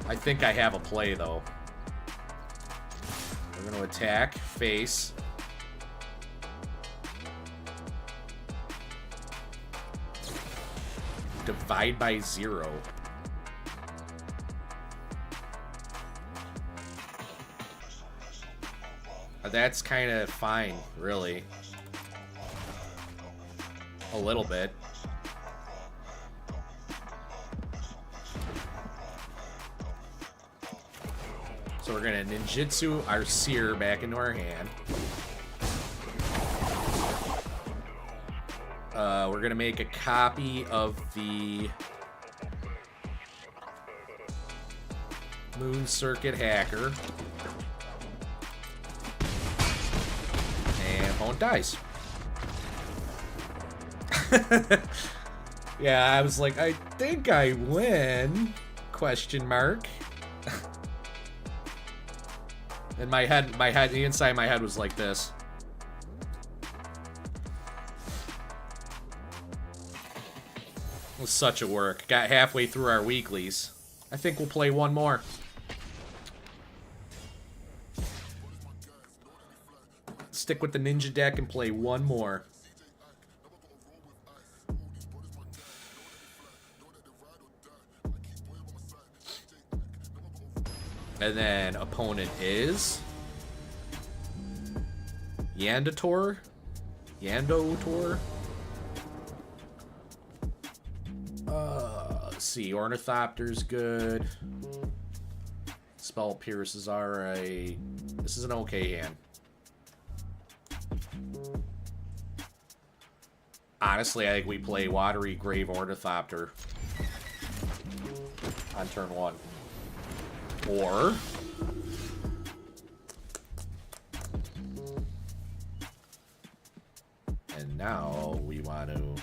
I think I have a play, though. We're going to attack, face. Divide by 0. That's kind of fine, really. A little bit. So we're going to ninjutsu our seer back into our hand. We're going to make a copy of the Moon Circuit Hacker. And opponent dies. Yeah, I was like, I think I win? Question mark. And my head, the inside of my head was like this. It was such a work. Got halfway through our weeklies. I think we'll play one more. Stick with the ninja deck and play one more. And then opponent is Yandotor. Let's see. Ornithopter's good. Spell Pierce is alright. This is an okay hand. Honestly, I think we play Watery Grave Ornithopter on turn 1. Or and now we want to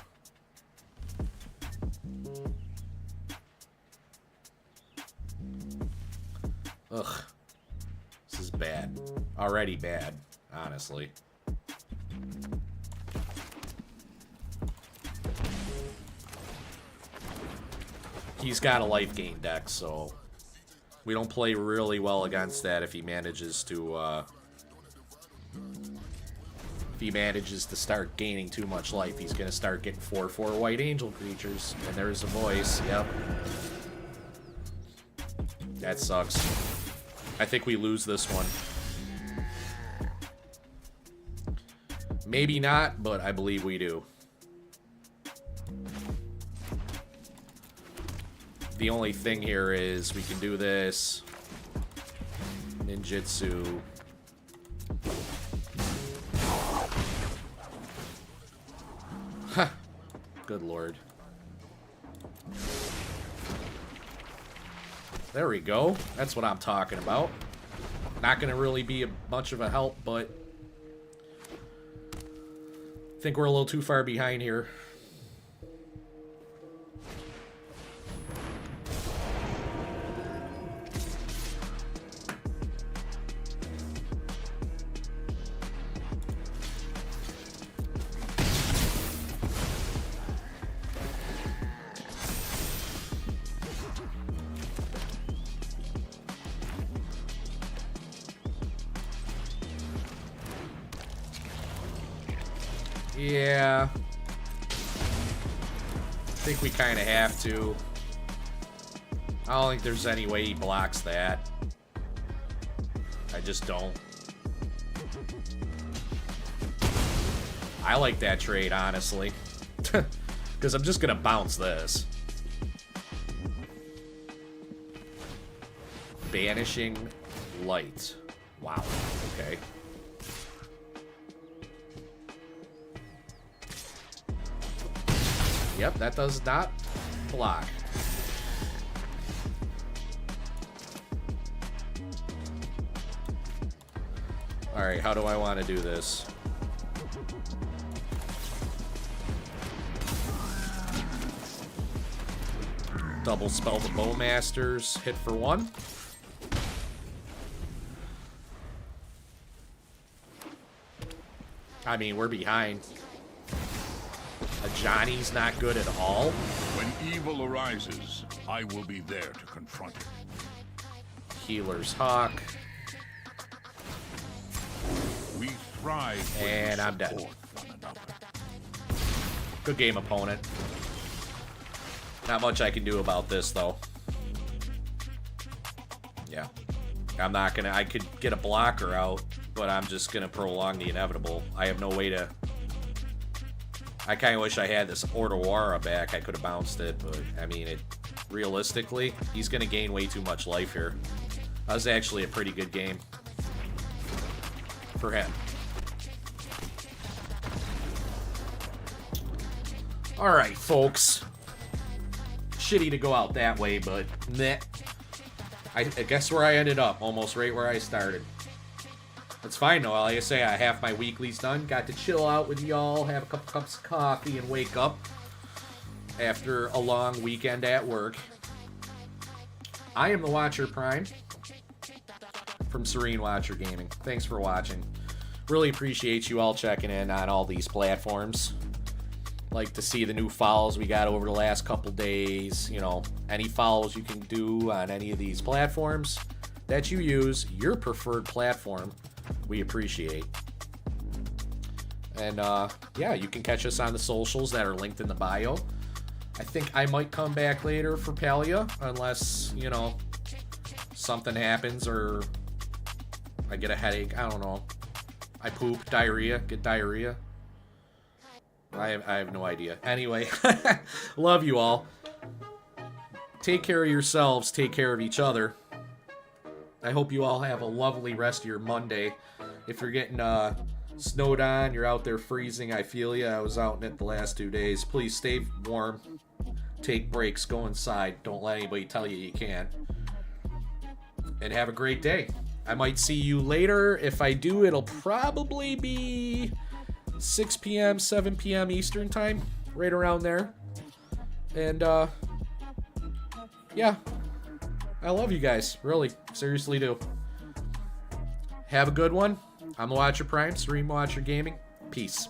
ugh, this is bad. Already bad, honestly. He's got a life gain deck, so we don't play really well against that if he manages to start gaining too much life. He's gonna start getting 4/4 white angel creatures. And there's a voice, yep. That sucks. I think we lose this one. Maybe not, but I believe we do. The only thing here is we can do this. Ninjutsu. Huh. Good lord. There we go. That's what I'm talking about. Not gonna really be much of a help, but I think we're a little too far behind here. Yeah. I think we kind of have to. I don't think there's any way he blocks that. I just don't. I like that trade, honestly. Because I'm just going to bounce this. Banishing light. Wow. Okay. Yep, that does not block. Alright, how do I want to do this? Double spell the Bowmasters. Hit for 1. I mean, we're behind. A Johnny's not good at all. When evil arises, I will be there to confront it. Healer's Hawk. We thrive when And we I'm dead. support one another. Good game, opponent. Not much I can do about this, though. Yeah. I'm not gonna... I could get a blocker out, but I'm just gonna prolong the inevitable. I have no way to... I kind of wish I had this Ordawara back. I could have bounced it, but, I mean, it... Realistically, he's gonna gain way too much life here. That was actually a pretty good game. For him. Alright, folks. Shitty to go out that way, but meh. I guess where I ended up, almost right where I started. That's fine though. Like I say, I have my weeklies done. Got to chill out with y'all, have a couple cups of coffee, and wake up after a long weekend at work. I am the Watcher Prime from Serene Watcher Gaming. Thanks for watching. Really appreciate you all checking in on all these platforms. Like to see the new follows we got over the last couple days. You know, any follows you can do on any of these platforms that you use, your preferred platform, we appreciate. And yeah, you can catch us on the socials that are linked in the bio. I think I might come back later for Palia, unless, you know, something happens or I get a headache. I don't know. I poop, diarrhea, get diarrhea. I have no idea. Anyway, love you all. Take care of yourselves. Take care of each other. I hope you all have a lovely rest of your Monday. If you're getting snowed on, you're out there freezing, I feel ya. I was out in it the last 2 days. Please stay warm. Take breaks. Go inside. Don't let anybody tell you you can't. And have a great day. I might see you later. If I do, it'll probably be 6 p.m., 7 p.m. Eastern time, right around there. And, yeah. I love you guys. Really. Seriously do. Have a good one. I'm the Watcher Prime, Serene Watcher Gaming. Peace.